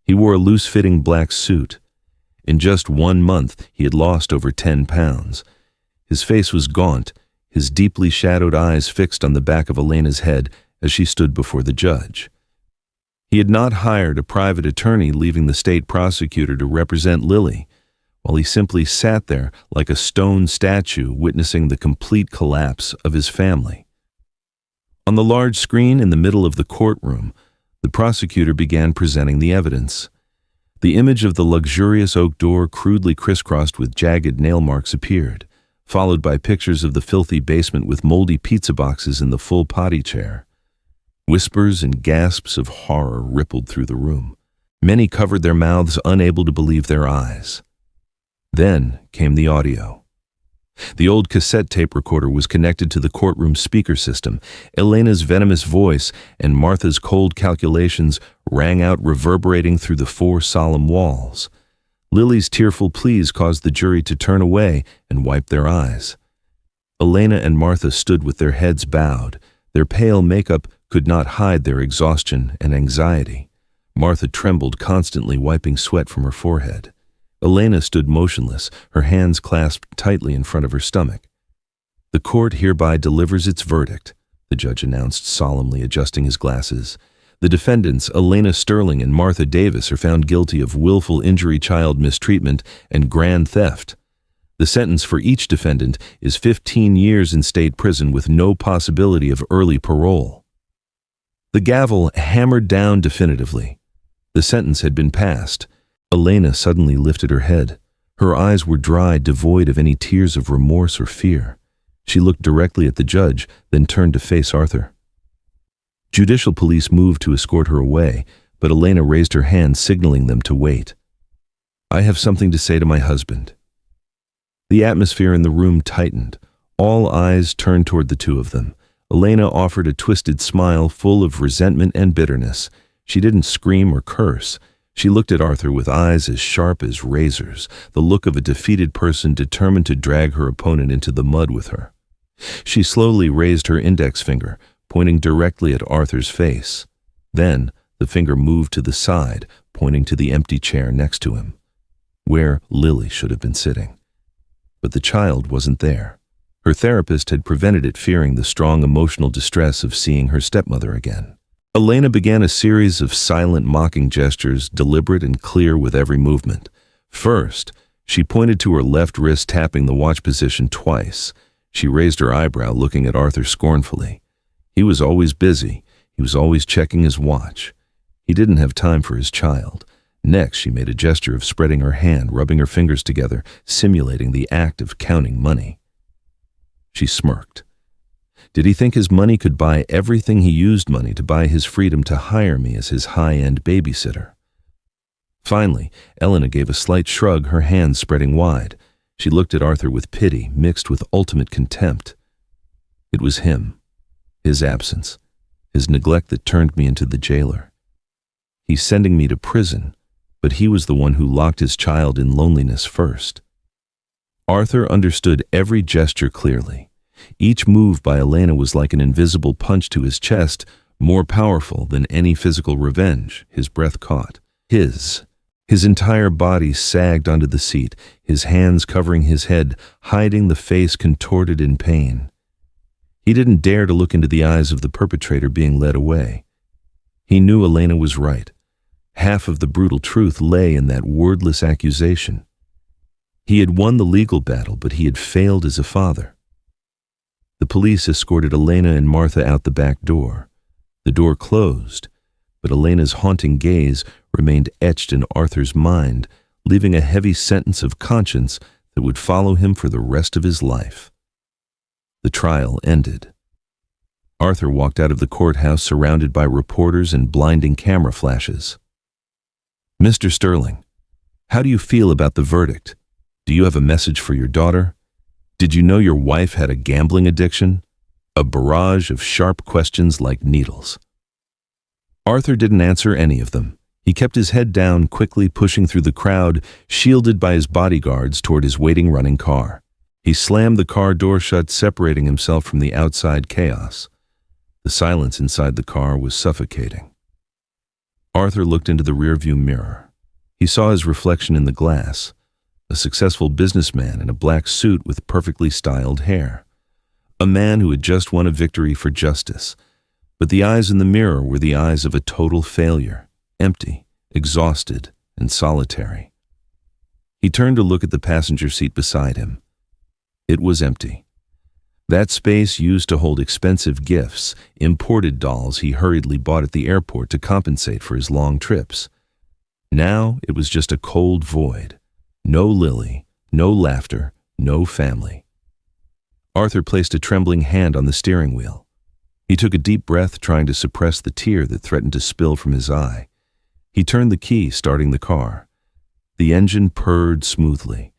He wore a loose-fitting black suit. In just 1 month, he had lost over 10 pounds. His face was gaunt, his deeply shadowed eyes fixed on the back of Elena's head as she stood before the judge. He had not hired a private attorney, leaving the state prosecutor to represent Lily, while he simply sat there like a stone statue, witnessing the complete collapse of his family. On the large screen in the middle of the courtroom, the prosecutor began presenting the evidence. The image of the luxurious oak door, crudely crisscrossed with jagged nail marks, appeared, followed by pictures of the filthy basement with moldy pizza boxes in the full potty chair. Whispers and gasps of horror rippled through the room. Many covered their mouths, unable to believe their eyes. Then came the audio. The old cassette tape recorder was connected to the courtroom speaker system. Elena's venomous voice and Martha's cold calculations rang out, reverberating through the 4 solemn walls. Lily's tearful pleas caused the jury to turn away and wipe their eyes. Elena and Martha stood with their heads bowed. Their pale makeup could not hide their exhaustion and anxiety. Martha trembled, constantly wiping sweat from her forehead. Elena stood motionless, her hands clasped tightly in front of her stomach. "The court hereby delivers its verdict," the judge announced, solemnly adjusting his glasses. "The defendants, Elena Sterling and Martha Davis, are found guilty of willful injury, child mistreatment, and grand theft. The sentence for each defendant is 15 years in state prison with no possibility of early parole." The gavel hammered down definitively. The sentence had been passed. Elena suddenly lifted her head. Her eyes were dry, devoid of any tears of remorse or fear. She looked directly at the judge, then turned to face Arthur. Judicial police moved to escort her away, but Elena raised her hand, signaling them to wait. "I have something to say to my husband." The atmosphere in the room tightened. All eyes turned toward the two of them. Elena offered a twisted smile full of resentment and bitterness. She didn't scream or curse. She looked at Arthur with eyes as sharp as razors, the look of a defeated person determined to drag her opponent into the mud with her. She slowly raised her index finger, pointing directly at Arthur's face. Then, the finger moved to the side, pointing to the empty chair next to him, where Lily should have been sitting. But the child wasn't there. Her therapist had prevented it, fearing the strong emotional distress of seeing her stepmother again. Elena began a series of silent, mocking gestures, deliberate and clear with every movement. First, she pointed to her left wrist, tapping the watch position twice. She raised her eyebrow, looking at Arthur scornfully. He was always busy. He was always checking his watch. He didn't have time for his child. Next, she made a gesture of spreading her hand, rubbing her fingers together, simulating the act of counting money. She smirked. Did he think his money could buy everything? He used money to buy his freedom to hire me as his high-end babysitter. Finally, Elena gave a slight shrug, her hands spreading wide. She looked at Arthur with pity, mixed with ultimate contempt. It was him, his absence, his neglect that turned me into the jailer. He's sending me to prison, but he was the one who locked his child in loneliness first. Arthur understood every gesture clearly. Each move by Elena was like an invisible punch to his chest, more powerful than any physical revenge. His breath caught. His entire body sagged onto the seat, his hands covering his head, hiding the face contorted in pain. He didn't dare to look into the eyes of the perpetrator being led away. He knew Elena was right. Half of the brutal truth lay in that wordless accusation. He had won the legal battle, but he had failed as a father. The police escorted Elena and Martha out the back door. The door closed, but Elena's haunting gaze remained etched in Arthur's mind, leaving a heavy sentence of conscience that would follow him for the rest of his life. The trial ended. Arthur walked out of the courthouse surrounded by reporters and blinding camera flashes. Mr. Sterling, how do you feel about the verdict? Do you have a message for your daughter? Did you know your wife had a gambling addiction? A barrage of sharp questions like needles. Arthur didn't answer any of them. He kept his head down, quickly pushing through the crowd, shielded by his bodyguards toward his waiting running car. He slammed the car door shut, separating himself from the outside chaos. The silence inside the car was suffocating. Arthur looked into the rearview mirror. He saw his reflection in the glass, a successful businessman in a black suit with perfectly styled hair. A man who had just won a victory for justice. But the eyes in the mirror were the eyes of a total failure, empty, exhausted, and solitary. He turned to look at the passenger seat beside him. It was empty. That space used to hold expensive gifts, imported dolls he hurriedly bought at the airport to compensate for his long trips. Now it was just a cold void. No Lily, no laughter, no family. Arthur placed a trembling hand on the steering wheel. He took a deep breath, trying to suppress the tear that threatened to spill from his eye. He turned the key, starting the car. The engine purred smoothly.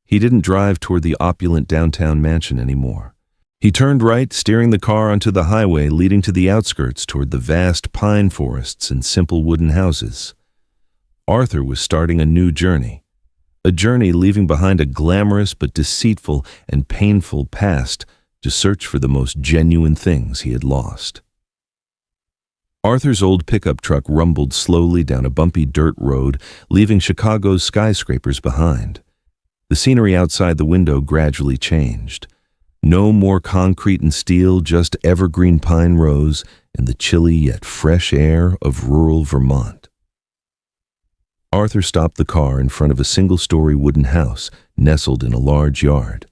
He didn't drive toward the opulent downtown mansion anymore. He turned right, steering the car onto the highway leading to the outskirts toward the vast pine forests and simple wooden houses. Arthur was starting a new journey. A journey leaving behind a glamorous but deceitful and painful past to search for the most genuine things he had lost. Arthur's old pickup truck rumbled slowly down a bumpy dirt road, leaving Chicago's skyscrapers behind. The scenery outside the window gradually changed. No more concrete and steel, just evergreen pine rows and the chilly yet fresh air of rural Vermont. Arthur stopped the car in front of a single-story wooden house nestled in a large yard.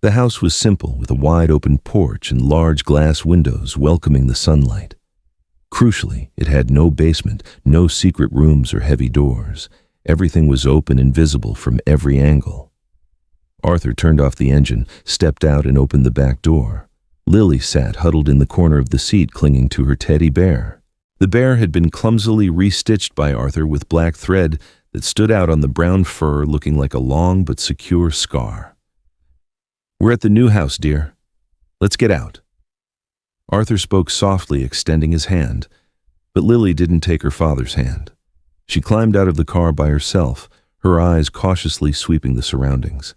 The house was simple, with a wide-open porch and large glass windows welcoming the sunlight. Crucially, it had no basement, no secret rooms or heavy doors. Everything was open and visible from every angle. Arthur turned off the engine, stepped out, and opened the back door. Lily sat huddled in the corner of the seat, clinging to her teddy bear. The bear had been clumsily restitched by Arthur with black thread that stood out on the brown fur, looking like a long but secure scar. "We're at the new house, dear. Let's get out." Arthur spoke softly, extending his hand, but Lily didn't take her father's hand. She climbed out of the car by herself, her eyes cautiously sweeping the surroundings.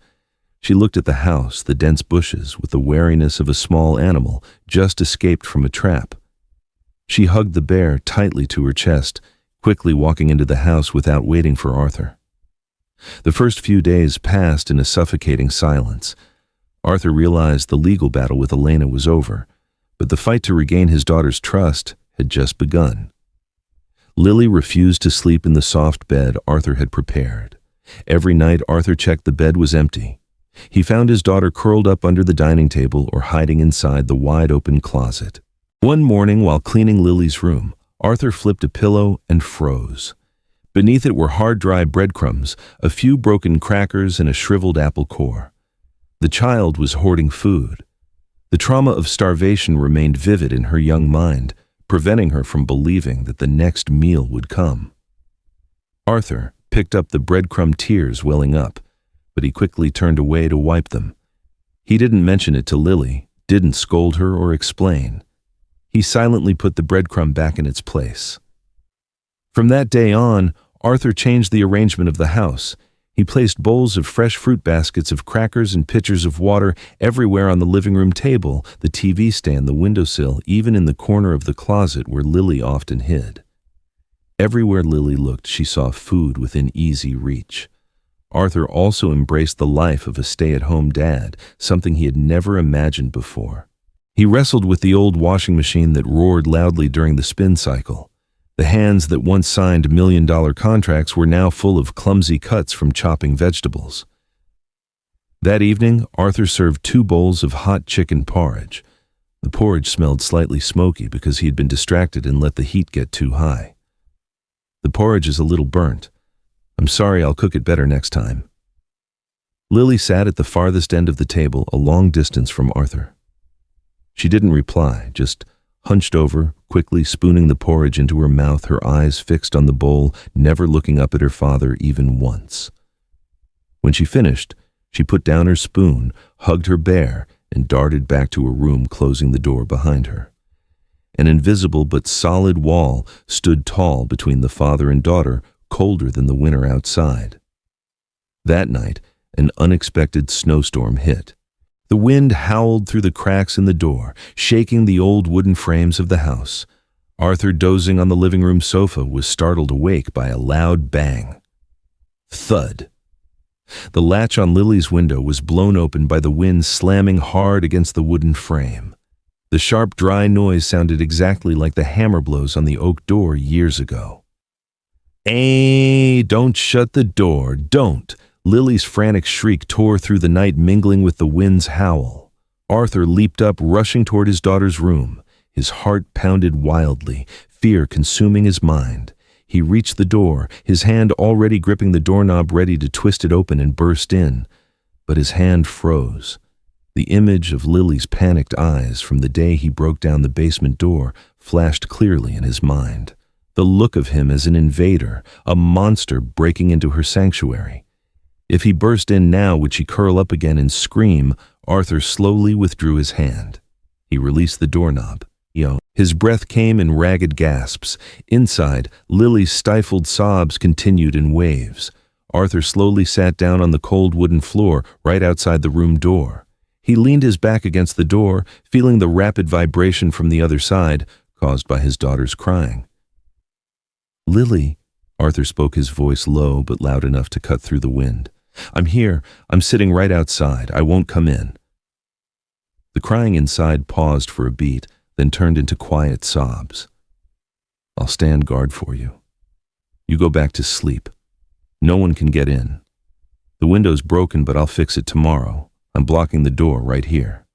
She looked at the house, the dense bushes, with the wariness of a small animal just escaped from a trap. She hugged the bear tightly to her chest, quickly walking into the house without waiting for Arthur. The first few days passed in a suffocating silence. Arthur realized the legal battle with Elena was over, but the fight to regain his daughter's trust had just begun. Lily refused to sleep in the soft bed Arthur had prepared. Every night Arthur checked the bed was empty. He found his daughter curled up under the dining table or hiding inside the wide-open closet. One morning, while cleaning Lily's room, Arthur flipped a pillow and froze. Beneath it were hard, dry breadcrumbs, a few broken crackers, and a shriveled apple core. The child was hoarding food. The trauma of starvation remained vivid in her young mind, preventing her from believing that the next meal would come. Arthur picked up the breadcrumb tears welling up, but he quickly turned away to wipe them. He didn't mention it to Lily, didn't scold her or explain. He silently put the breadcrumb back in its place. From that day on, Arthur changed the arrangement of the house. He placed bowls of fresh fruit, baskets of crackers, and pitchers of water everywhere on the living room table, the TV stand, the windowsill, even in the corner of the closet where Lily often hid. Everywhere Lily looked, she saw food within easy reach. Arthur also embraced the life of a stay-at-home dad, something he had never imagined before. He wrestled with the old washing machine that roared loudly during the spin cycle. The hands that once signed million-dollar contracts were now full of clumsy cuts from chopping vegetables. That evening, Arthur served 2 bowls of hot chicken porridge. The porridge smelled slightly smoky because he had been distracted and let the heat get too high. "The porridge is a little burnt. I'm sorry, I'll cook it better next time." Lily sat at the farthest end of the table, a long distance from Arthur. She didn't reply, just hunched over, quickly spooning the porridge into her mouth, her eyes fixed on the bowl, never looking up at her father even once. When she finished, she put down her spoon, hugged her bear, and darted back to her room, closing the door behind her. An invisible but solid wall stood tall between the father and daughter, colder than the winter outside. That night, an unexpected snowstorm hit. The wind howled through the cracks in the door, shaking the old wooden frames of the house. Arthur, dozing on the living room sofa, was startled awake by a loud bang. Thud. The latch on Lily's window was blown open by the wind slamming hard against the wooden frame. The sharp, dry noise sounded exactly like the hammer blows on the oak door years ago. "Hey, don't shut the door, don't!" Lily's frantic shriek tore through the night, mingling with the wind's howl. Arthur leaped up, rushing toward his daughter's room. His heart pounded wildly, fear consuming his mind. He reached the door, his hand already gripping the doorknob, ready to twist it open and burst in. But his hand froze. The image of Lily's panicked eyes from the day he broke down the basement door flashed clearly in his mind. The look of him as an invader, a monster breaking into her sanctuary. If he burst in now, would she curl up again and scream? Arthur slowly withdrew his hand. He released the doorknob. His breath came in ragged gasps. Inside, Lily's stifled sobs continued in waves. Arthur slowly sat down on the cold wooden floor right outside the room door. He leaned his back against the door, feeling the rapid vibration from the other side, caused by his daughter's crying. "Lily," Arthur spoke, his voice low but loud enough to cut through the wind. "I'm here. I'm sitting right outside. I won't come in." The crying inside paused for a beat, then turned into quiet sobs. "I'll stand guard for you. You go back to sleep. No one can get in. The window's broken, but I'll fix it tomorrow. I'm blocking the door right here."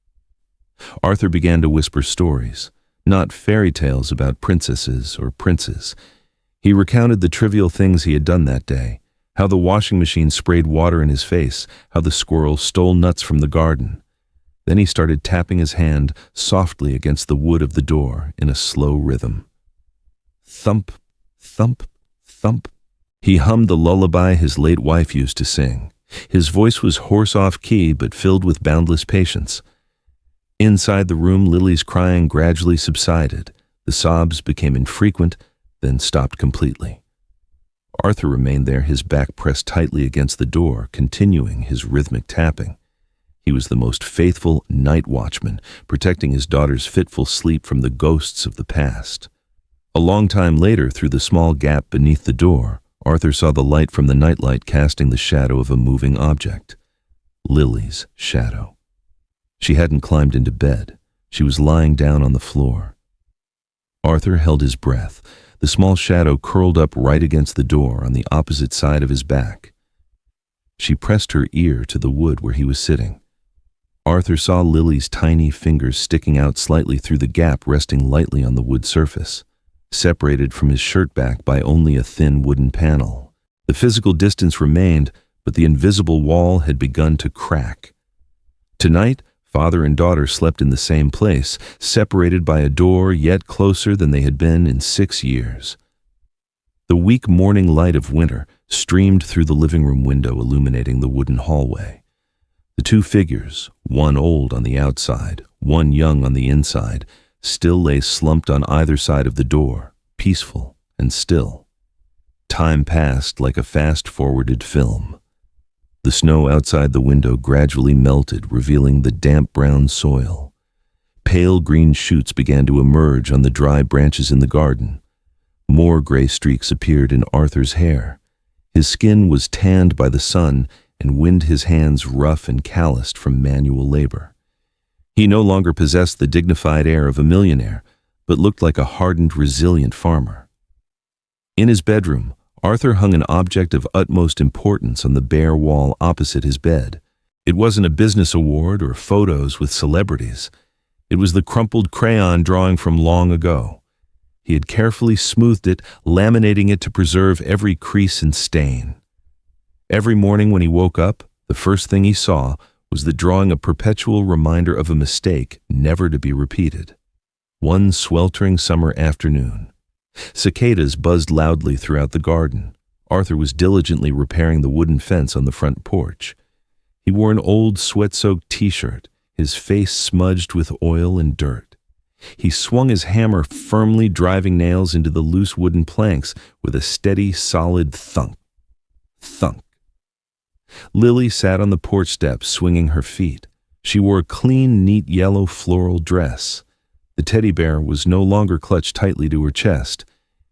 Arthur began to whisper stories, not fairy tales about princesses or princes. He recounted the trivial things he had done that day. How the washing machine sprayed water in his face, how the squirrel stole nuts from the garden. Then he started tapping his hand softly against the wood of the door in a slow rhythm. Thump, thump, thump. He hummed the lullaby his late wife used to sing. His voice was hoarse off key, but filled with boundless patience. Inside the room, Lily's crying gradually subsided. The sobs became infrequent, then stopped completely. Arthur remained there, his back pressed tightly against the door, continuing his rhythmic tapping. He was the most faithful night watchman, protecting his daughter's fitful sleep from the ghosts of the past. A long time later, through the small gap beneath the door, Arthur saw the light from the nightlight casting the shadow of a moving object. Lily's shadow. She hadn't climbed into bed. She was lying down on the floor. Arthur held his breath. The small shadow curled up right against the door on the opposite side of his back. She pressed her ear to the wood where he was sitting. Arthur saw Lily's tiny fingers sticking out slightly through the gap, resting lightly on the wood surface, separated from his shirt back by only a thin wooden panel. The physical distance remained, but the invisible wall had begun to crack. Tonight, father and daughter slept in the same place, separated by a door yet closer than they had been in 6 years. The weak morning light of winter streamed through the living room window, illuminating the wooden hallway. The two figures, one old on the outside, one young on the inside, still lay slumped on either side of the door, peaceful and still. Time passed like a fast-forwarded film. The snow outside the window gradually melted, revealing the damp brown soil. Pale green shoots began to emerge on the dry branches in the garden. More gray streaks appeared in Arthur's hair. His skin was tanned by the sun and wind, his hands rough and calloused from manual labor. He no longer possessed the dignified air of a millionaire, but looked like a hardened, resilient farmer. In his bedroom, Arthur hung an object of utmost importance on the bare wall opposite his bed. It wasn't a business award or photos with celebrities. It was the crumpled crayon drawing from long ago. He had carefully smoothed it, laminating it to preserve every crease and stain. Every morning when he woke up, the first thing he saw was the drawing, a perpetual reminder of a mistake never to be repeated. One sweltering summer afternoon, cicadas buzzed loudly throughout the garden. Arthur was diligently repairing the wooden fence on the front porch. He wore an old sweat-soaked t-shirt, his face smudged with oil and dirt. He swung his hammer firmly, driving nails into the loose wooden planks with a steady, solid thunk. Thunk. Lily sat on the porch steps, swinging her feet. She wore a clean, neat yellow floral dress. The teddy bear was no longer clutched tightly to her chest.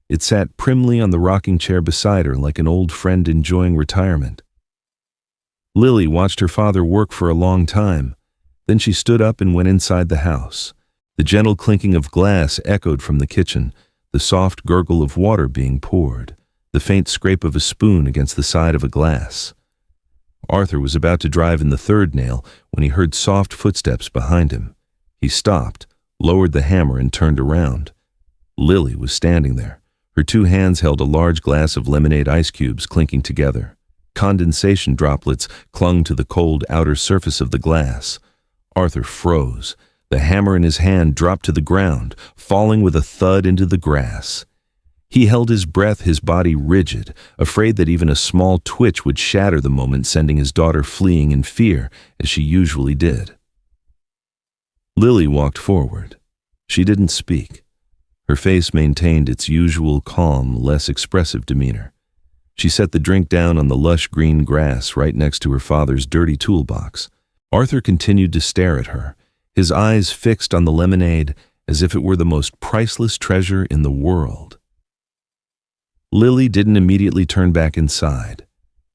It sat primly on the rocking chair beside her like an old friend enjoying retirement. Lily watched her father work for a long time. Then she stood up and went inside the house. The gentle clinking of glass echoed from the kitchen, the soft gurgle of water being poured, the faint scrape of a spoon against the side of a glass. Arthur was about to drive in the third nail when he heard soft footsteps behind him. He stopped, lowered the hammer, and turned around. Lily was standing there. Her two hands held a large glass of lemonade ice cubes clinking together. Condensation droplets clung to the cold outer surface of the glass. Arthur froze. The hammer in his hand dropped to the ground, falling with a thud into the grass. He held his breath, his body rigid, afraid that even a small twitch would shatter the moment, sending his daughter fleeing in fear, as she usually did. Lily walked forward. She didn't speak. Her face maintained its usual calm, less expressive demeanor. She set the drink down on the lush green grass right next to her father's dirty toolbox. Arthur continued to stare at her, his eyes fixed on the lemonade as if it were the most priceless treasure in the world. Lily didn't immediately turn back inside.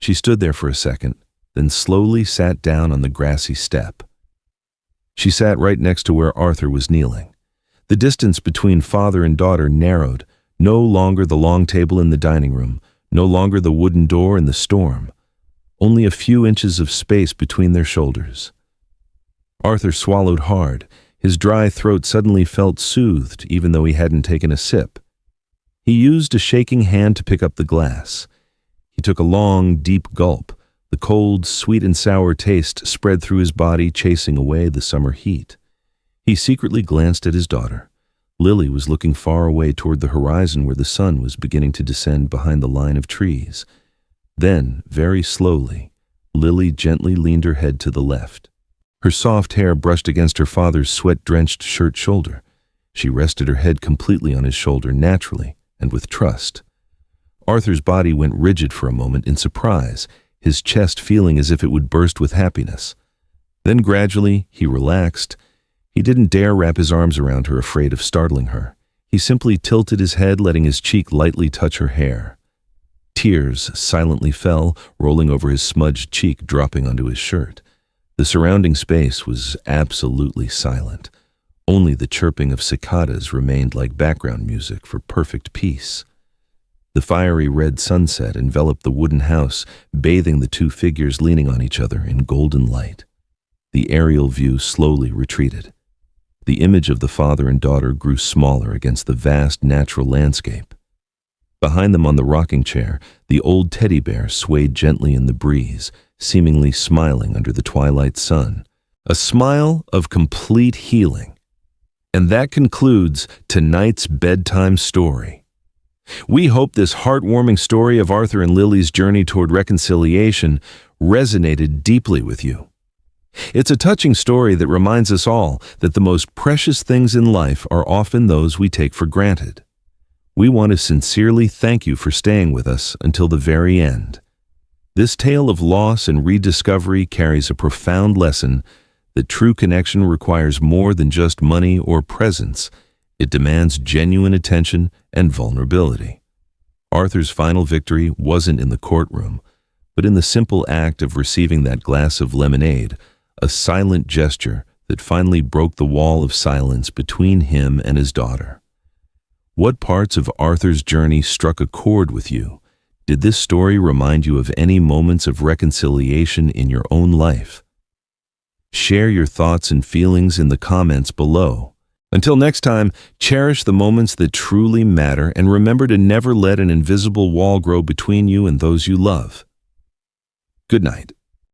She stood there for a second, then slowly sat down on the grassy step. She sat right next to where Arthur was kneeling. The distance between father and daughter narrowed, no longer the long table in the dining room, no longer the wooden door in the storm, only a few inches of space between their shoulders. Arthur swallowed hard. His dry throat suddenly felt soothed, even though he hadn't taken a sip. He used a shaking hand to pick up the glass. He took a long, deep gulp. The cold, sweet and sour taste spread through his body, chasing away the summer heat. He secretly glanced at his daughter. Lily was looking far away toward the horizon where the sun was beginning to descend behind the line of trees. Then, very slowly, Lily gently leaned her head to the left. Her soft hair brushed against her father's sweat-drenched shirt shoulder. She rested her head completely on his shoulder, naturally and with trust. Arthur's body went rigid for a moment in surprise, his chest feeling as if it would burst with happiness. Then gradually, he relaxed. He didn't dare wrap his arms around her, afraid of startling her. He simply tilted his head, letting his cheek lightly touch her hair. Tears silently fell, rolling over his smudged cheek, dropping onto his shirt. The surrounding space was absolutely silent. Only the chirping of cicadas remained like background music for perfect peace. The fiery red sunset enveloped the wooden house, bathing the two figures leaning on each other in golden light. The aerial view slowly retreated. The image of the father and daughter grew smaller against the vast natural landscape. Behind them on the rocking chair, the old teddy bear swayed gently in the breeze, seemingly smiling under the twilight sun. A smile of complete healing. And that concludes tonight's bedtime story. We hope this heartwarming story of Arthur and Lily's journey toward reconciliation resonated deeply with you. It's a touching story that reminds us all that the most precious things in life are often those we take for granted. We want to sincerely thank you for staying with us until the very end. This tale of loss and rediscovery carries a profound lesson that true connection requires more than just money or presence. It demands genuine attention and vulnerability. Arthur's final victory wasn't in the courtroom, but in the simple act of receiving that glass of lemonade, a silent gesture that finally broke the wall of silence between him and his daughter. What parts of Arthur's journey struck a chord with you? Did this story remind you of any moments of reconciliation in your own life? Share your thoughts and feelings in the comments below. Until next time, cherish the moments that truly matter and remember to never let an invisible wall grow between you and those you love. Good night.